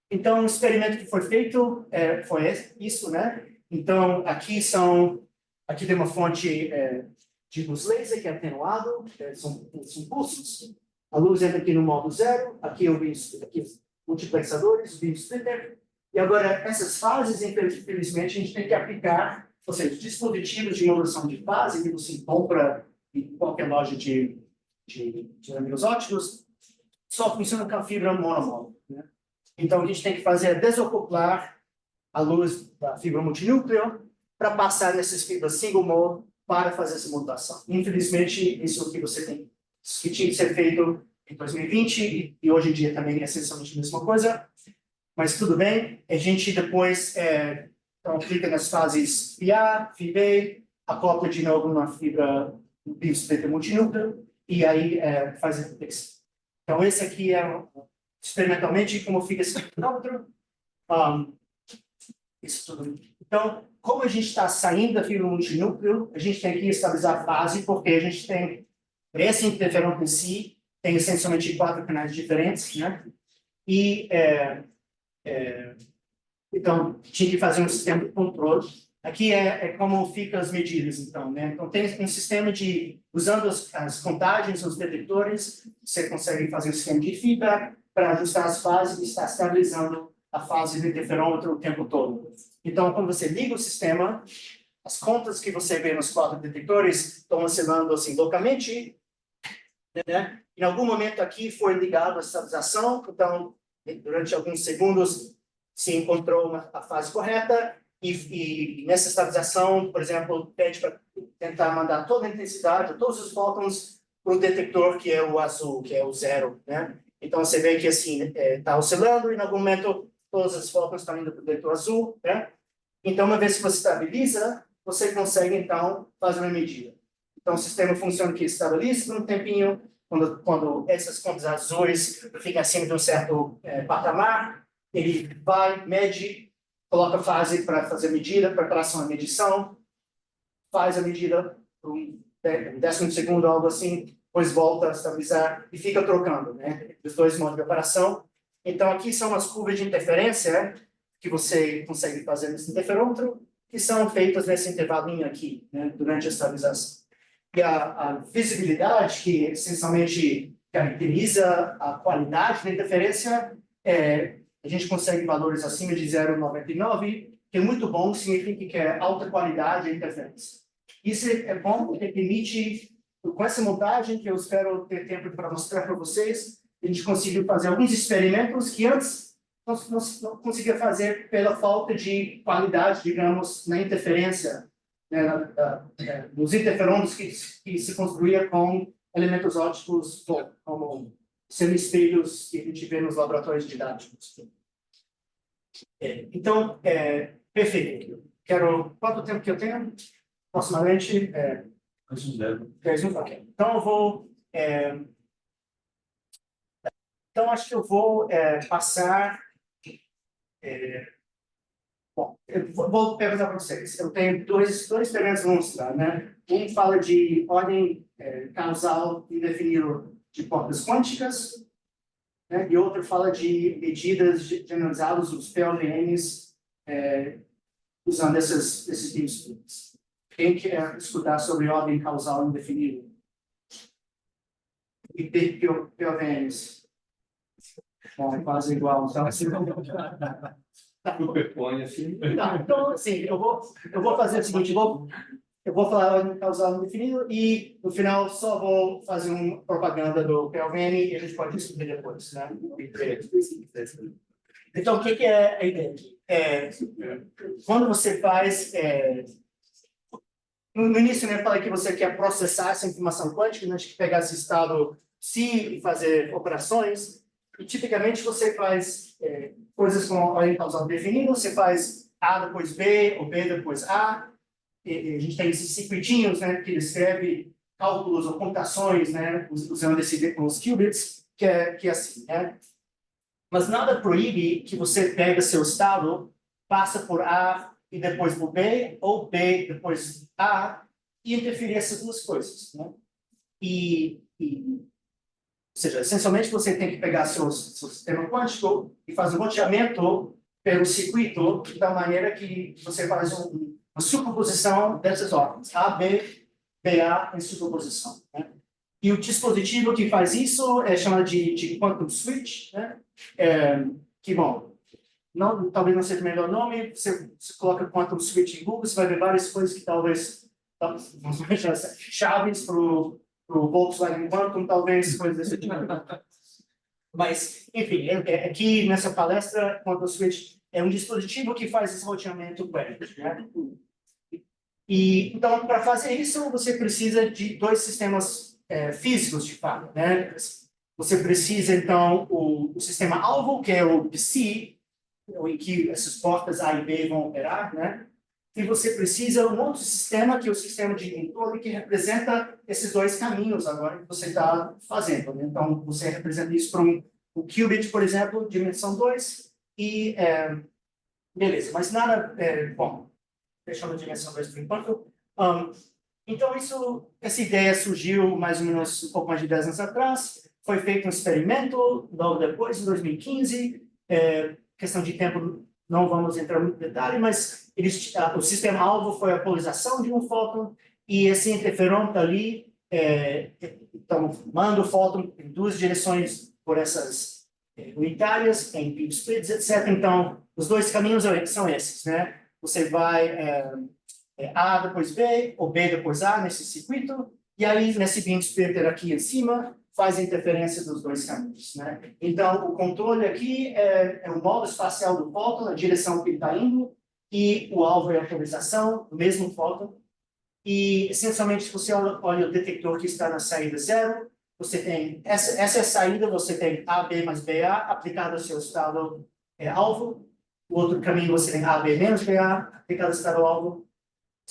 Então, o experimento que foi feito foi isso, né? Então, aqui tem uma fonte de luz laser que é atenuado, são pulsos. A luz entra aqui no modo zero, aqui multiplexadores, o beam splitter. E agora, essas fases, infelizmente, a gente tem que aplicar, ou seja, dispositivos de modulação de fase que você compra em qualquer loja de ângulos óticos, só funciona com a fibra monomóvel. Né? Então, a gente tem que fazer é desacoplar a luz da fibra multinúcleo para passar nessas fibras single mode para fazer essa modulação. Infelizmente, isso que tinha que ser feito em 2020 e hoje em dia também é essencialmente a mesma coisa, mas tudo bem. A gente depois então, clica nas fases FIA, FIB, acopla de novo uma fibra beam splitter multinúcleo e aí faz a reflexão. Então, esse aqui é experimentalmente como fica esse parâmetro. Isso tudo. Então, como a gente está saindo da fibra multinúcleo, a gente tem que estabilizar a fase, porque a gente tem esse interferômetro em si, tem essencialmente 4 canais diferentes, né? E, então, tinha que fazer um sistema de controle. Aqui é como ficam as medidas, então, né? Então, tem um sistema de, usando as contagens, os detectores, você consegue fazer um sistema de feedback para ajustar as fases e estar estabilizando a fase do interferômetro o tempo todo. Então, quando você liga o sistema, as contas que você vê nos 4 detectores estão oscilando assim loucamente, né? Em algum momento aqui foi ligado a estabilização, então, durante alguns segundos, se encontrou a fase correta, e nessa estabilização, por exemplo, pede para tentar mandar toda a intensidade, todos os fótons para o detector que é o azul, que é o 0, né? Então, você vê que assim, está oscilando, e em algum momento todos os fótons estão indo para o detector azul, né? Então, uma vez que você estabiliza, você consegue, então, fazer uma medida. Então, o sistema funciona que estabiliza por um tempinho, quando essas contas azuis ficam acima de um certo patamar, ele vai, mede, coloca a fase para fazer a medida, preparação à medição, faz a medida por um décimo de segundo, algo assim, depois volta a estabilizar e fica trocando, né? Os dois modos de operação. Então, aqui são as curvas de interferência que você consegue fazer nesse interferômetro, que são feitas nesse intervalinho aqui, né, durante a estabilização. E a visibilidade, que essencialmente caracteriza a qualidade da interferência, a gente consegue valores acima de 0,99, que é muito bom, significa que é alta qualidade a interferência. Isso é bom porque permite, com essa montagem, que eu espero ter tempo para mostrar para vocês, a gente conseguiu fazer alguns experimentos que antes não conseguia fazer pela falta de qualidade, digamos, na interferência, né, nos interferômetros que se construía com elementos ópticos como semi-espelhos que a gente vê nos laboratórios didáticos. Então, perfeito. Quanto tempo que eu tenho? Aproximadamente... Mais um 10. 10 minutos. Ok. Então, eu vou... Então, acho que eu vou passar... Bom, eu vou perguntar para vocês. Eu tenho dois experimentos para mostrar, né? Um fala de ordem causal indefinível de portas quânticas, né? E outro fala de medidas generalizadas dos PLNs usando esses tipos. Quem quer escutar sobre ordem causal indefinível? E PLNs? Bom, é quase igual. Então, Superpõe assim. então, assim, eu vou fazer o seguinte, eu vou falar a ordem causal indefinível e, no final, só vou fazer uma propaganda do PLN e a gente pode discutir depois, né? Então, o que é a ideia aqui? Quando você faz... no início, né, eu falei que você quer processar essa informação quântica, né, que pegar esse estado psi e fazer operações, e tipicamente você faz coisas com ordem causal definida, você faz A depois B, ou B depois A, e a gente tem esses circuitinhos, né, que descreve cálculos ou computações, né, usando os qubits, que é assim, né? Mas nada proíbe que você pegue seu estado, passa por A e depois por B, ou B depois A, e interferir essas duas coisas, né? Ou seja, essencialmente você tem que pegar seu sistema quântico e fazer um roteamento pelo circuito de tal maneira que você faz uma superposição dessas ordens, A, B, BA em superposição, né? E o dispositivo que faz isso é chamado de quantum switch, né? Que, bom, talvez não seja o melhor nome, você coloca quantum switch em Google, você vai ver várias coisas que talvez chaves para o Volkswagen Quantum, talvez, coisas desse tipo. Mas, enfim, aqui nessa palestra, quantum switch é um dispositivo que faz esse roteamento quântico, né? E, então, para fazer isso, você precisa de dois sistemas físicos, de fato, né? Você precisa, então, o sistema alvo, que é o psi, em que essas portas A e B vão operar, né? E você precisa um outro sistema, que é o sistema de controle, que representa esses dois caminhos agora que você está fazendo, né? Então, você representa isso para um qubit, por exemplo, dimensão 2, e beleza, mas nada, bom, fechando a dimensão 2 por enquanto. Então, essa ideia surgiu mais ou menos um pouco mais de 10 anos atrás, foi feito um experimento, logo depois, em 2015, questão de tempo, não vamos entrar muito em detalhe, mas o sistema-alvo foi a polarização de um fóton, e esse interferon está ali, então, manda o fóton em duas direções por essas unitárias, em beam splits, etc. Então, os dois caminhos são esses, né? Você vai A depois B, ou B depois A nesse circuito, e aí, nesse beam splitter aqui em cima, faz a interferência dos dois caminhos, né? Então, o controle aqui é o modo espacial do fóton, a direção que ele está indo, e o alvo é a polarização do mesmo fóton. E, essencialmente, se você olha o detector que está na saída zero, você tem, essa é a saída, você tem AB mais BA aplicado ao seu estado alvo. O outro caminho, você tem AB menos BA aplicado ao estado alvo.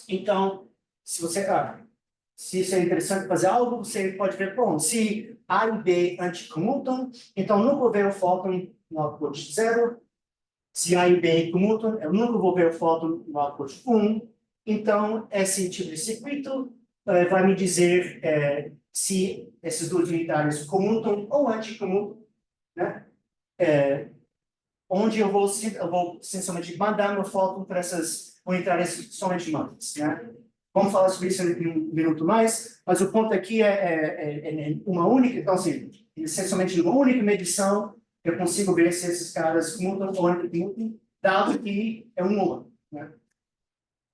Então, se isso é interessante fazer algo, você pode ver, bom, se A e B anticomutam, então nunca vou ver o fóton no output 0. Se A e B comutam, eu nunca vou ver o fóton no output 1. Então, esse tipo de circuito vai me dizer se esses dois unitários comutam ou anticomutam, né? Onde eu vou essencialmente mandar meu fóton para essas unitárias somente mantas, né? Vamos falar sobre isso em um minuto mais, mas o ponto aqui é uma única, então assim, essencialmente numa única medição, eu consigo ver se esses caras comutam ou anticomutam, dado que é um nulo, né?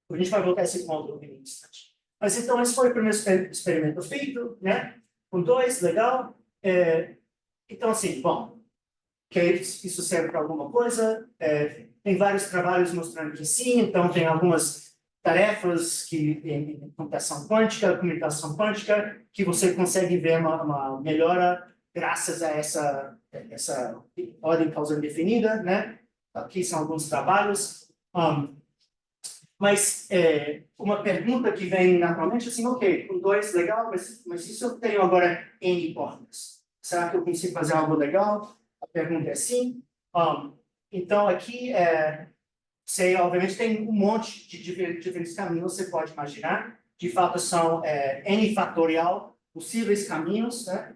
A gente vai voltar a esse ponto em um instante. Mas então, esse foi o primeiro experimento feito, né? Com dois, legal. Então, assim, bom, que isso serve para alguma coisa. Tem vários trabalhos mostrando que sim, então tem algumas tarefas que em computação quântica, comunicação quântica, que você consegue ver uma melhora graças a essa ordem causal definida, né? Aqui são alguns trabalhos. Mas uma pergunta que vem naturalmente assim, ok, com dois, legal, mas se eu tenho agora N hipóteses, será que eu consigo fazer algo legal? A pergunta é sim. Então, aqui, você obviamente tem um monte de diferentes caminhos, você pode imaginar. De fato, são N fatorial possíveis caminhos, né?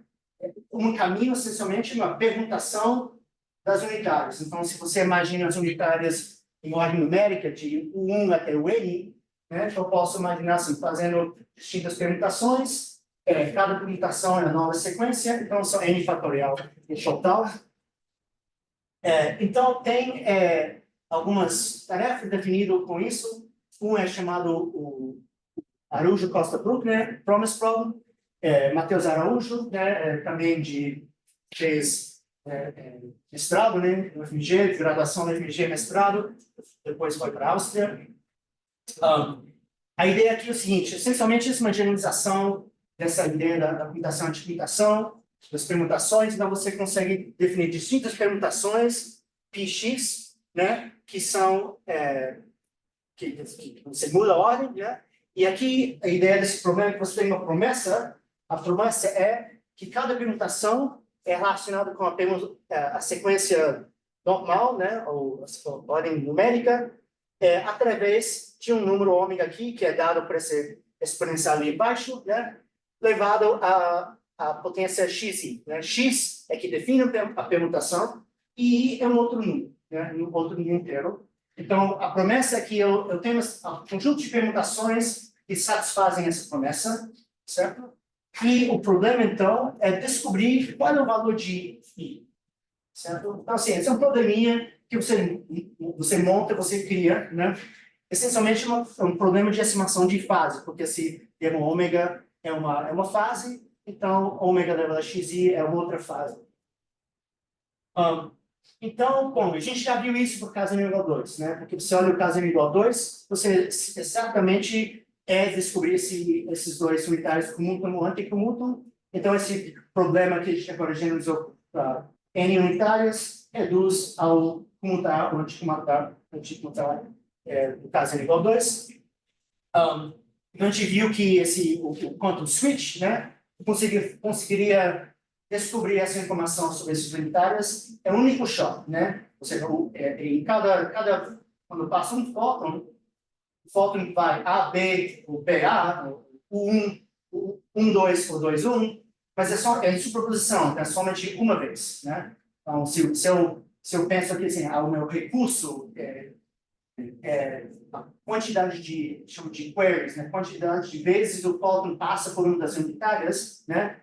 Um caminho, essencialmente, uma permutação das unitárias. Então, se você imagina as unitárias em ordem numérica, de 1 até o N, né? Eu posso imaginar assim, fazendo distintas permutações, cada permutação é uma nova sequência, então são N fatorial em total. Então, tem algumas tarefas definidas com isso. Um é chamado o Araújo Costa Bruckner Promise Problem. Matheus Araújo, né, também fez mestrado, né, no FMG, graduação no FMG, mestrado, depois foi para a Áustria. A ideia aqui é o seguinte, essencialmente é uma generalização dessa ideia da computação anti-computação, das permutações, então você consegue definir distintas permutações, px, né, que são, que você muda a ordem, né, e aqui a ideia desse problema é que você tem uma promessa, a promessa é que cada permutação é relacionada com a sequência normal, né, ou a ordem numérica, através de um número ômega aqui, que é dado por esse exponencial ali embaixo, né, levado a potência xi, né? X é que define a permutação e é um outro número, né? Um outro número inteiro. Então, a promessa é que eu tenho um conjunto de permutações que satisfazem essa promessa, certo? E o problema, então, é descobrir qual é o valor de I, certo? Então, assim, esse é um probleminha que você monta, você cria, né? Essencialmente, é um problema de estimação de fase, porque se termo ômega é uma fase, então, ômega elevado a xi é outra fase. Então, bom, a gente já viu isso por caso nível 2, né? Porque você olha o caso nível 2, você certamente descobrir se esses dois unitários comutam ou anticomutam. Então, esse problema que a gente agora generalizou para N unitárias reduz ao comutar ou anticomutar no caso nível 2. Então, a gente viu que o quantum switch, né? Conseguiria descobrir essa informação sobre esses unitários é o único choque, né? Ou seja, em quando passa um fóton, o fóton vai A, B, ou BA, o 1, 2 ou 2, 1, mas é superposição, é somente uma vez, né? Então, se eu penso aqui assim, o meu recurso a quantidade chamo de queries, né? Quantidade de vezes o Python passa por uma das unitárias, né?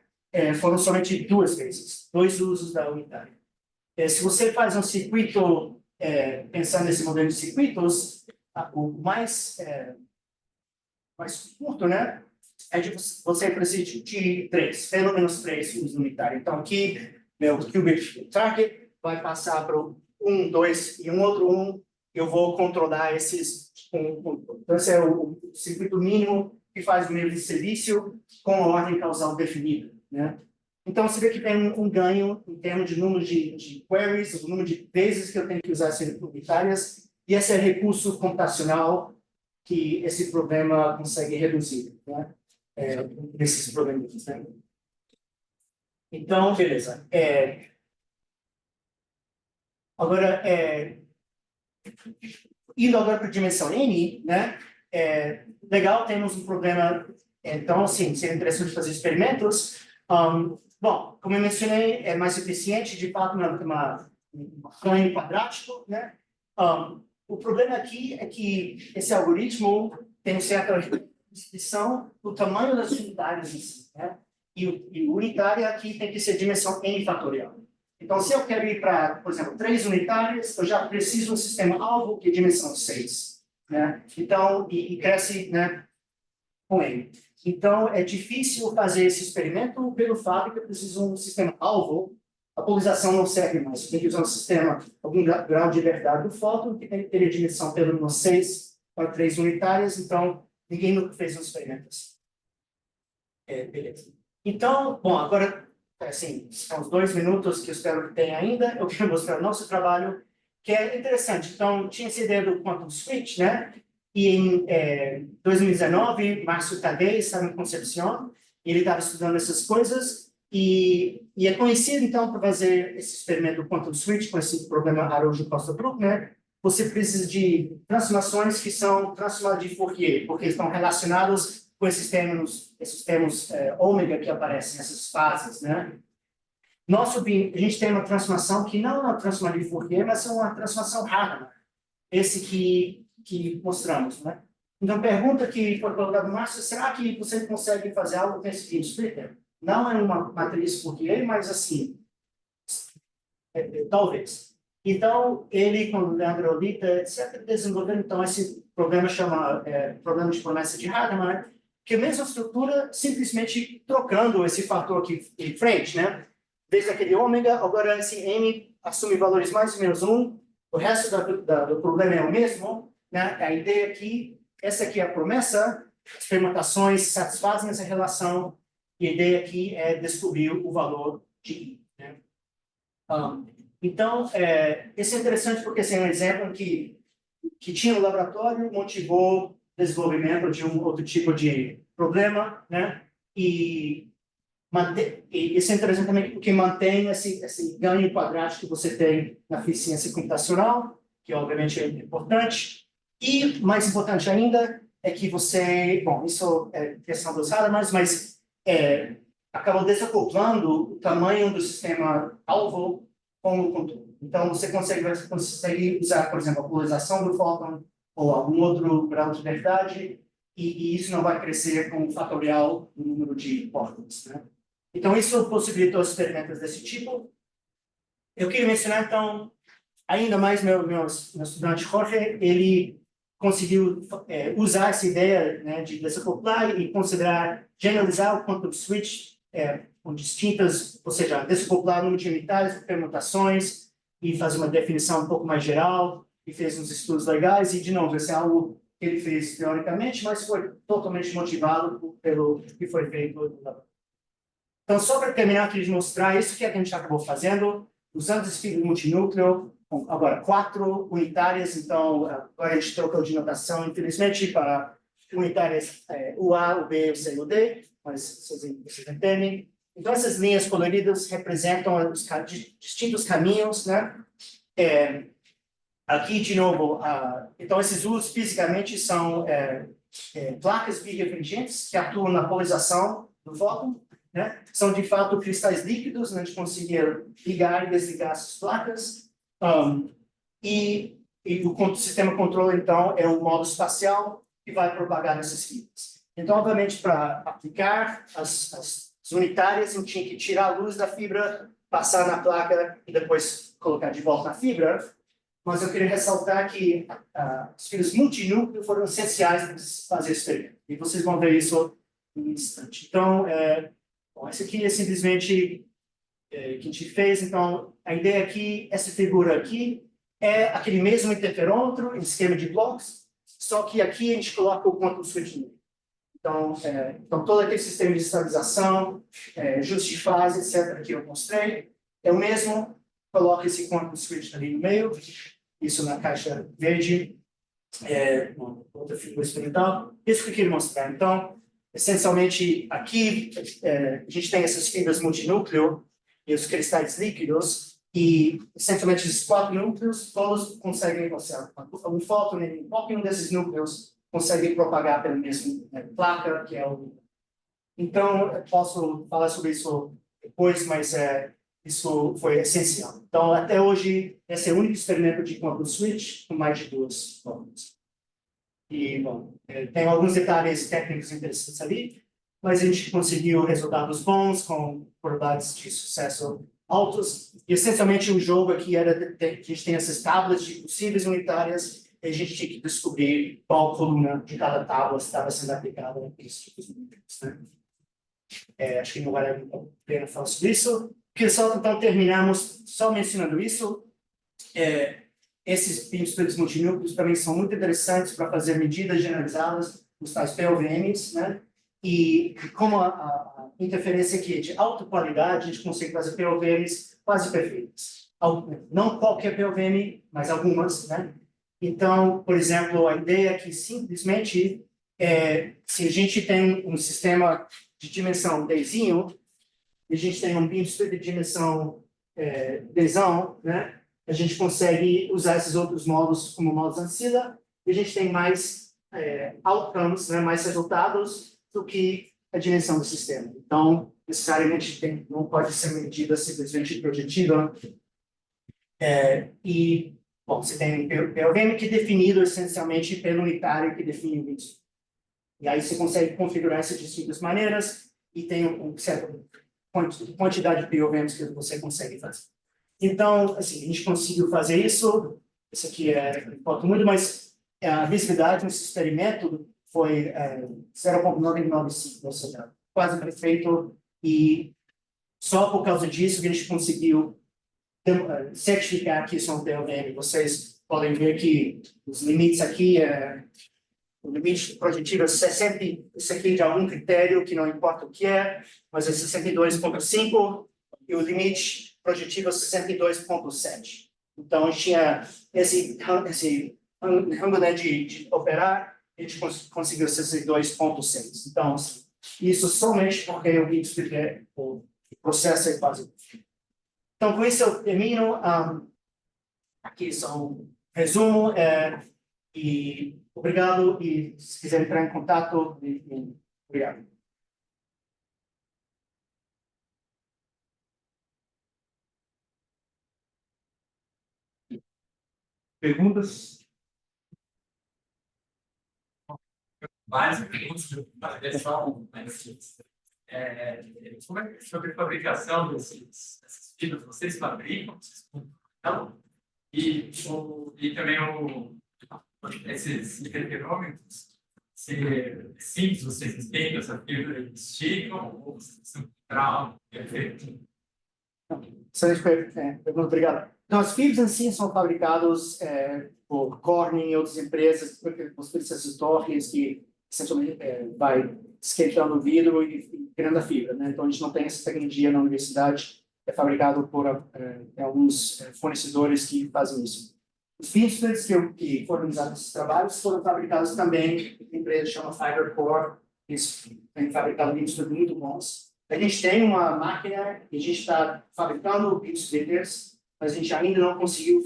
Foram somente 2 vezes, 2 usos da unitária. Se você faz um circuito, pensando nesse modelo de circuitos, o mais curto, né? É de você precisa de 3, pelo menos 3 usos unitários. Então, aqui, meu qubit target vai passar para o 1, 2 e um outro 1. Eu vou controlar esses. Então, esse é o circuito mínimo que faz o meu serviço com a ordem causal definida, né? Então, você vê que tem um ganho em termos de número de queries, o número de vezes que eu tenho que usar essas unitárias, e esse é recurso computacional que esse problema consegue reduzir, né? Nesses problemas, né? Então, beleza. Agora, indo agora para a dimensão N, né? Legal, temos um problema. Então, sim, seria interessante fazer experimentos. Bom, como eu mencionei, é mais eficiente, de fato, um ganho quadrático, né? O problema aqui é que esse algoritmo tem certa restrição do tamanho das unidades em si, né? E unitária aqui tem que ser dimensão N fatorial. Então, se eu quero ir para, por exemplo, 3 unitárias, eu já preciso de um sistema-alvo que é dimensão 6, né? Então, e cresce, né, com N. Então, é difícil fazer esse experimento pelo fato que eu preciso de um sistema-alvo. A polarização não serve mais. Eu tenho que usar um sistema, algum grau de verdade do fóton, que tem que ter a dimensão pelo menos 6 para 3 unitárias. Então, ninguém nunca fez um experimento assim. Beleza. Então, bom, agora, assim, são os 2 minutos que eu espero que tenha ainda. Eu quero mostrar o nosso trabalho, que é interessante. Então, tinha essa ideia do quantum switch, né? E em 2019, Márcio Tadei estava em Concepción, e ele estava estudando essas coisas, e é conhecido, então, para fazer esse experimento do quantum switch, com esse problema Araújo-Costa-Brooke, né? Você precisa de transformações que são transformadas de Fourier, porque estão relacionados com esses termos ômega que aparecem, essas fases, né? A gente tem uma transformação que não é uma transformação de Fourier, mas é uma transformação Hadamard, esse que mostramos, né? Então, pergunta que foi colocada no Márcio, será que você consegue fazer algo com esse splitter? Não é uma matriz Fourier, mas assim, talvez. Então, ele, com o Leandro Olita, etc., desenvolveu, então, esse problema chama problema de promessa de Hadamard, que é a mesma estrutura, simplesmente trocando esse fator aqui em frente, né? Desde aquele ômega, agora esse M assume valores mais ou menos 1, o resto do problema é o mesmo, né? A ideia aqui, essa aqui é a promessa, as permutações satisfazem essa relação, e a ideia aqui é descobrir o valor de I, né? Então, esse é interessante porque esse é um exemplo que tinha no laboratório, motivou o desenvolvimento de um outro tipo de problema, né? E isso é interessante também porque mantém esse ganho quadrático que você tem na eficiência computacional, que obviamente é importante. E, mais importante ainda, é que você... Bom, isso é questão dos Hadamard, mas acabou desacoplando o tamanho do sistema alvo com o contorno. Então, você consegue usar, por exemplo, a polarização do fóton ou algum outro grau de verdade, e isso não vai crescer com o fatorial do número de fótons, né? Então, isso possibilitou experimentos desse tipo. Eu queria mencionar, então, ainda mais meu estudante Jorge, ele conseguiu usar essa ideia, né, de desacoplar e considerar, generalizar o quantum switch com distintas, ou seja, desacoplar o número de unitários, permutações, e fazer uma definição um pouco mais geral, e fez uns estudos legais, e, de novo, esse é algo que ele fez teoricamente, mas foi totalmente motivado pelo que foi feito no laboratório. Então, só para terminar aqui de mostrar isso que a gente acabou fazendo, usando esse filtro multinúcleo, agora 4 unitárias, então agora a gente trocou de notação, infelizmente, para unitárias o A, o B, o C e o D, mas vocês entendem. Então, essas linhas coloridas representam os distintos caminhos, né? Aqui, de novo, então esses usos fisicamente são placas birefringentes que atuam na polarização do fóton, né? São, de fato, cristais líquidos, né? A gente conseguia ligar e desligar essas placas. E o sistema controle, então, é um modo espacial que vai propagar nessas fibras. Então, obviamente, para aplicar as unitárias, a gente tinha que tirar a luz da fibra, passar na placa e depois colocar de volta na fibra. Mas eu queria ressaltar que os fios multinúcleo foram essenciais para fazer esse experimento. E vocês vão ver isso em um instante. Então, bom, esse aqui é simplesmente que a gente fez. Então, a ideia aqui, essa figura aqui, é aquele mesmo interferômetro em esquema de blocos, só que aqui a gente coloca o quantum switch. Então todo aquele sistema de estabilização, ajuste de fase, etc., que eu mostrei, é o mesmo. Coloca esse quantum switch ali no meio, isso na caixa verde, outra figura experimental. Isso que eu queria mostrar. Então, essencialmente, aqui a gente tem essas fibras multinúcleo e os cristais líquidos, e essencialmente esses 4 núcleos todos conseguem, um fóton em qualquer um desses núcleos consegue propagar pela mesma placa, que é o... Então, eu posso falar sobre isso depois, mas isso foi essencial. Então, até hoje, esse é o único experimento de quantum switch com mais de 2 fótons. E, bom, tem alguns detalhes técnicos interessantes ali, mas a gente conseguiu resultados bons com probabilidades de sucesso altos. E, essencialmente, o jogo aqui era a gente tem essas tábuas de possíveis unitárias e a gente tinha que descobrir qual coluna de cada tábua estava sendo aplicada naqueles tipos de números, né? Acho que não vale a pena falar sobre isso. Então, terminamos só mencionando isso. Esses pinstores multinúcleos também são muito interessantes para fazer medidas generalizadas, os tais POVMs, né? E como a interferência aqui é de alta qualidade, a gente consegue fazer POVMs quase perfeitas. Não qualquer POVM, mas algumas, né? Então, por exemplo, a ideia aqui simplesmente se a gente tem um sistema de dimensão Dzinho, e a gente tem um pinstore de dimensão Dzão, né? A gente consegue usar esses outros modos como modos ancilla, e a gente tem mais outcomes, né? Mais resultados do que a dimensão do sistema. Então, necessariamente não pode ser medida simplesmente projetiva. Bom, você tem o POVM que é definido essencialmente pelo unitário que define isso. E aí você consegue configurar isso de distintas maneiras e tem um certo quantidade de POVMs que você consegue fazer. Então, assim, a gente conseguiu fazer isso. Isso aqui importa muito, mas a visibilidade nesse experimento foi 0,995, ou seja, quase perfeito. E só por causa disso que a gente conseguiu certificar que isso é um POVM. Vocês podem ver que os limites aqui, o limite projetivo é 60, isso aqui já é um critério que não importa o que mas é 62,5, e o limite projetivo é 62,7. Então, a gente tinha esse rango, né, de operar, a gente conseguiu 62,6. Então, isso somente porque eu expliquei o processo é quase. Então, com isso eu termino. Aqui só um resumo. E obrigado. E se quiser entrar em contato, obrigado. Perguntas? Várias perguntas para pessoal, mas como é que sobre a fabricação dessas fibras vocês fabricam? Não? E também esses interferômetros, se simples vocês esquentam essa fibra e esticam, ou se central, perfeito. Excelente pergunta, obrigado. Então, as fibras em si são fabricadas por Corning e outras empresas, os processos torres que essencialmente vai esquentando o vidro e criando a fibra, né? Então, a gente não tem essa tecnologia na universidade, é fabricado por alguns fornecedores que fazem isso. Os pinstores que foram usados nesses trabalhos foram fabricados também em empresa chama Fibercore, eles têm fabricado pinstores muito bons. A gente tem uma máquina e a gente está fabricando pinstores, mas a gente ainda não conseguiu,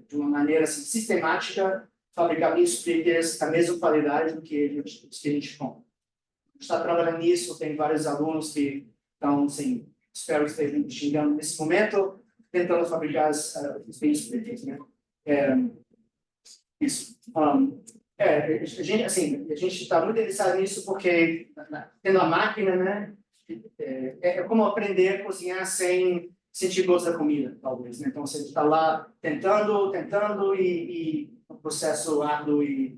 de uma maneira assim, sistemática, fabricar pinstores da mesma qualidade do que a gente compra. A gente está trabalhando nisso, tem vários alunos que Então, assim, espero que esteja chegando nesse momento, tentando fabricar os bens splitters, né? Isso. A gente está muito interessado nisso porque, tendo a máquina, né, é como aprender a cozinhar sem sentir gosto da comida, talvez, né? Então, você está lá tentando e o processo árduo e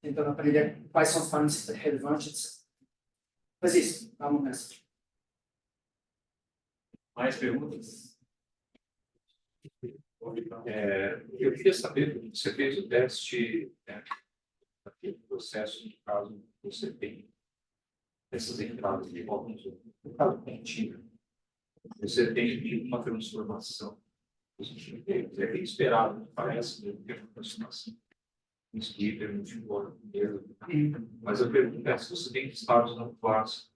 tentando aprender quais são os parâmetros relevantes. Mas isso, vamos nessa. Mais perguntas? Eu queria saber, você fez o teste, aquele processo de caso você tem essas entradas de órgãos, no caso quentinho, você tem uma transformação positiva. É bem esperado, parece ter uma transformação. Um splitter, um tumor, mas a pergunta é se você tem estados não clássicos,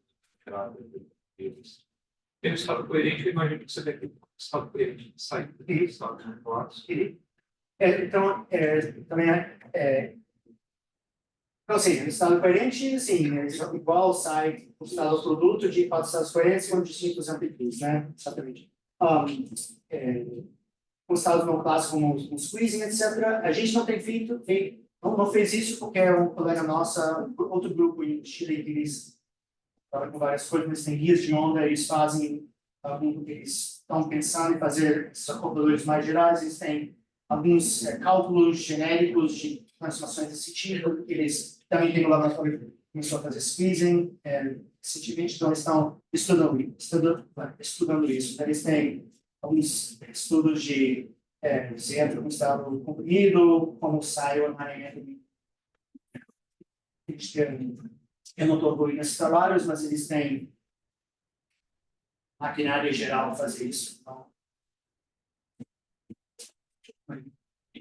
deles. Tem um estado coerente, eu imagino que você deve ter um estado coerente de sair do estado não clássico. Então, também então, assim, o estado coerente, sim, é igual sai o estado do produto de quatro estados coerentes com distintos amplitudes, né? Exatamente. Com estados não clássicos como o squeezing, etc. A gente não tem não fez isso porque é um colega nosso, outro grupo em Chile, que eles trabalham com várias coisas, eles têm guias de onda, eles fazem eles estão pensando em fazer esses acopladores mais gerais, eles têm alguns cálculos genéricos de transformações desse tipo, eles também têm um laboratório que começou a fazer squeezing, recentemente, então eles estão estudando isso. Eles têm alguns estudos de se entra com estado comprimido, como sai o armazenamento. Eu não estou orgulhoso nesses trabalhos, mas eles têm maquinária em geral para fazer isso. Então,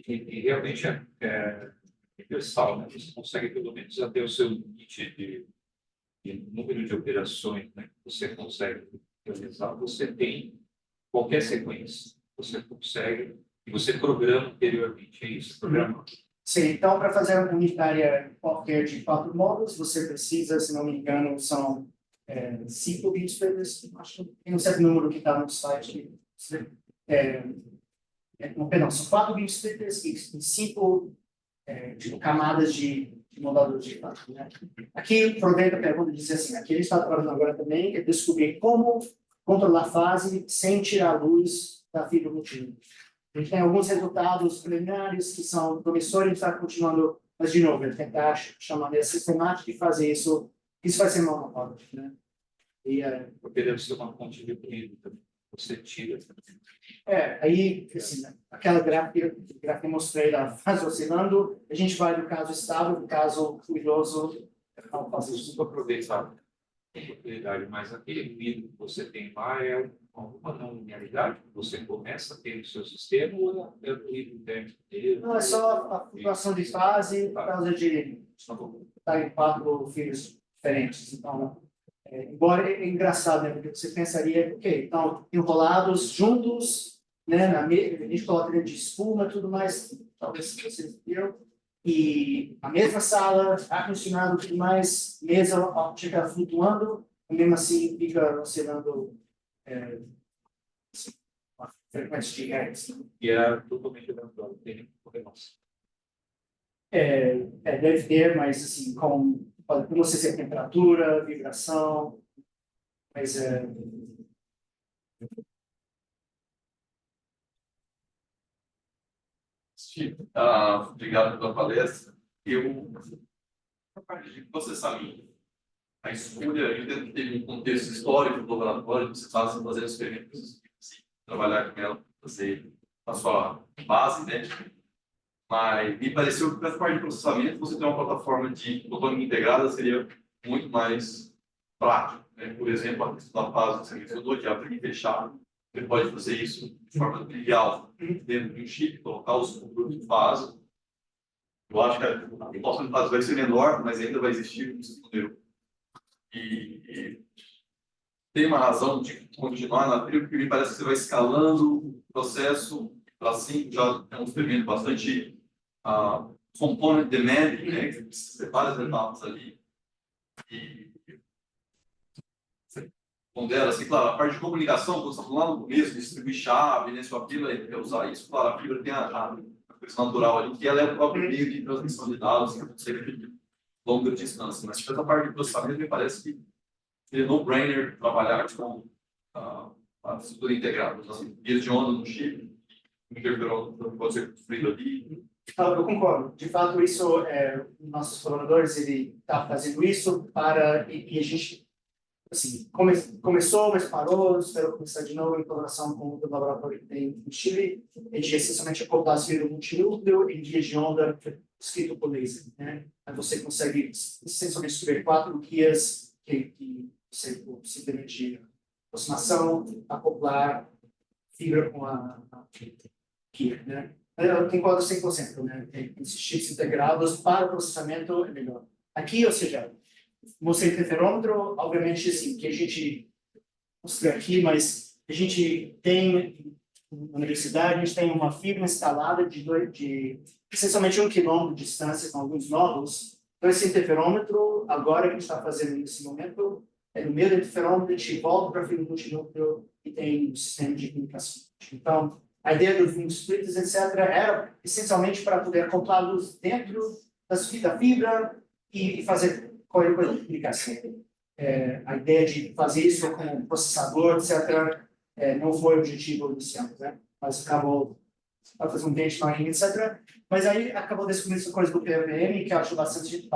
E realmente é universal, né? Você consegue pelo menos até o seu limite de número de operações, né? Você consegue realizar. Você tem qualquer sequência, você consegue, e você programa anteriormente, é isso? Programa. sim, então para fazer uma unitária qualquer de 4 módulos, você precisa, se não me engano, são 5 bits acho que tem um certo número que está no site. Perdão, são 4 bit splitters e 5 camadas de modulador de fato, né? Aqui, aproveita a pergunta e diz assim, aqui a gente está trabalhando agora também é descobrir como controlar a fase sem tirar a luz da fibra multímetro. A gente tem alguns resultados preliminares que são promissores, a gente está continuando, mas de novo, tentar achar uma maneira sistemática de fazer isso. Isso vai ser monopólio, né? Porque deve ser uma fonte de ruído também. Você tira. Aí, assim, aquela gráfica que eu mostrei da fase oscilando, a gente vai do caso estável, do caso ruidoso. Desculpa aproveitar a oportunidade, mas aquele ruído que você tem lá é alguma não linearidade que você começa a ter no seu sistema ou é o ruído interno inteiro? Não, é só a flutuação de fase por causa de estar em 4 fios diferentes. Então, embora é engraçado, né? Porque você pensaria, ok, então, enrolados juntos, né? A gente coloca dentro de espuma, tudo mais, talvez vocês viram, e a mesma sala, ar-condicionado, tudo mais, mesa óptica flutuando, e mesmo assim fica oscilando uma frequência de hertz. E é totalmente eventual, não tem nenhum problema. Deve ter, mas assim, pode não sei se é temperatura, vibração, mas Steve, obrigado pela palestra. Na parte de processamento, a escolha, eu teve um contexto histórico do laboratório, você estava fazendo experimentos, assim, trabalhar com ela, fazer a sua base, né? Mas me pareceu que para a parte de processamento, você ter uma plataforma de autonomia integrada seria muito mais prático, né? Por exemplo, a questão da fase que você mencionou, de abrir e fechar, você pode fazer isso de forma trivial, dentro de um chip, colocar os controles de fase. Eu acho que a população de fase vai ser menor, mas ainda vai existir, como você respondeu. E tem uma razão de continuar na trilha, porque me parece que você vai escalando o processo para 5, já é um experimento bastante component demanding, né? Que precisa ter várias etapas ali. pondera, assim, claro, a parte de comunicação, quando você está lá no começo, distribuir chave, né, sua fibra, quer usar isso, claro, a fibra tem a coisa natural ali, que ela é o próprio meio de transmissão de dados, que consegue de longa distância. Mas, tipo, essa parte de processamento, me parece que seria no-brainer trabalhar com a estrutura integrada, assim, vias de onda no chip, interferômetro pode ser construído ali. Eu concordo. De fato, isso, nossos colaboradores, ele está fazendo isso e a gente, assim, começou, mas parou, esperou começar de novo em colaboração com o laboratório que tem em Chile. A gente essencialmente acoplar as fibras multinúcleo em guias de onda escrito por laser, né? Aí você consegue essencialmente escrever 4 guias que você simplesmente aproximação, acoplar fibra com a guia, né? Eu concordo 100%, né? Esses chips integrados para o processamento é melhor. Aqui, ou seja, mostrei interferômetro, obviamente, assim, que a gente mostrei aqui, mas a gente tem, na universidade, a gente tem uma fibra instalada de essencialmente 1 quilômetro de distância com alguns nódulos. Então, esse interferômetro, agora que a gente está fazendo nesse momento, no meio do interferômetro, a gente volta para a fibra multinúcleo e tem um sistema de comunicação. Então, a ideia dos wing splitters, etc., era essencialmente para poder acoplar luz dentro da fibra e fazer qualquer coisa de comunicação. A ideia de fazer isso com um processador, etc., não foi o objetivo inicial, né? Mas acabou a fazer um benchmarking, etc. Mas aí acabou descobrindo essa coisa do PVM, que eu acho bastante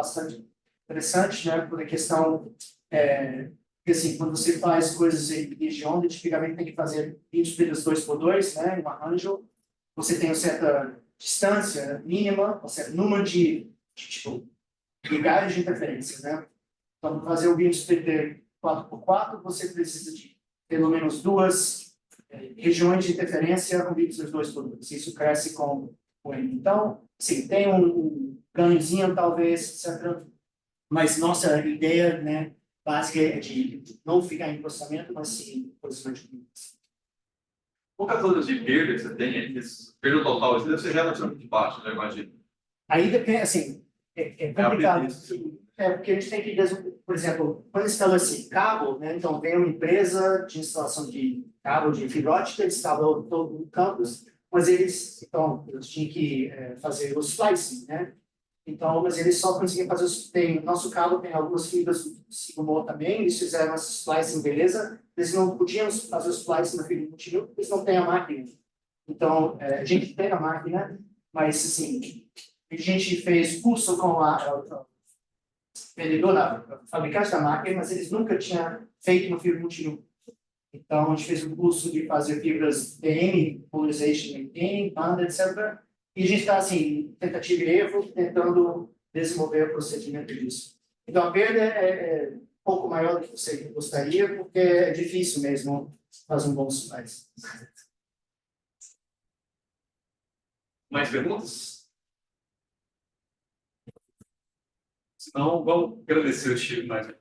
interessante, né? Por a questão porque, assim, quando você faz coisas de onda, tipicamente tem que fazer 20 splitters 2x2, né, um arranjo. Você tem uma certa distância mínima, um certo número de tipo, lugares de interferência, né? Então, para fazer o beam splitter 4x4, você precisa de pelo menos 2 regiões de interferência com beam splitters 2x2. Isso cresce com o N. Então, sim, tem um ganhozinho, talvez, etc. Mas nossa ideia, né, básica é de não ficar em processamento, mas sim em processamento de comunicação. Qual que é a de perda que você tem? Perda total, isso deve ser relativamente baixo, né, imagino. Aí depende, assim, é complicado. Porque a gente tem que, por exemplo, quando instala esse cabo, né, então vem uma empresa de instalação de cabo de fibra óptica, eles instalou todo o campus, mas eles tinham que fazer o splicing, né? Então, mas eles só conseguiam fazer nosso cabo tem algumas fibras do Sigma também, eles fizeram essa splicing, beleza? Eles não podiam fazer o splicing na fibra multinúcleo, porque eles não têm a máquina. Então, a gente tem a máquina, mas, assim, a gente fez curso com a vendedora, a fabricante da máquina, mas eles nunca tinham feito uma fibra multinúcleo. Então, a gente fez um curso de fazer fibras PM, polarization maintaining, banda, etc., e a gente está, assim, tentativa e erro, tentando desenvolver o procedimento disso. Então, a perda é um pouco maior do que você gostaria, porque é difícil mesmo fazer um bom slice. Mais perguntas? Se não, vamos agradecer o Chico mais.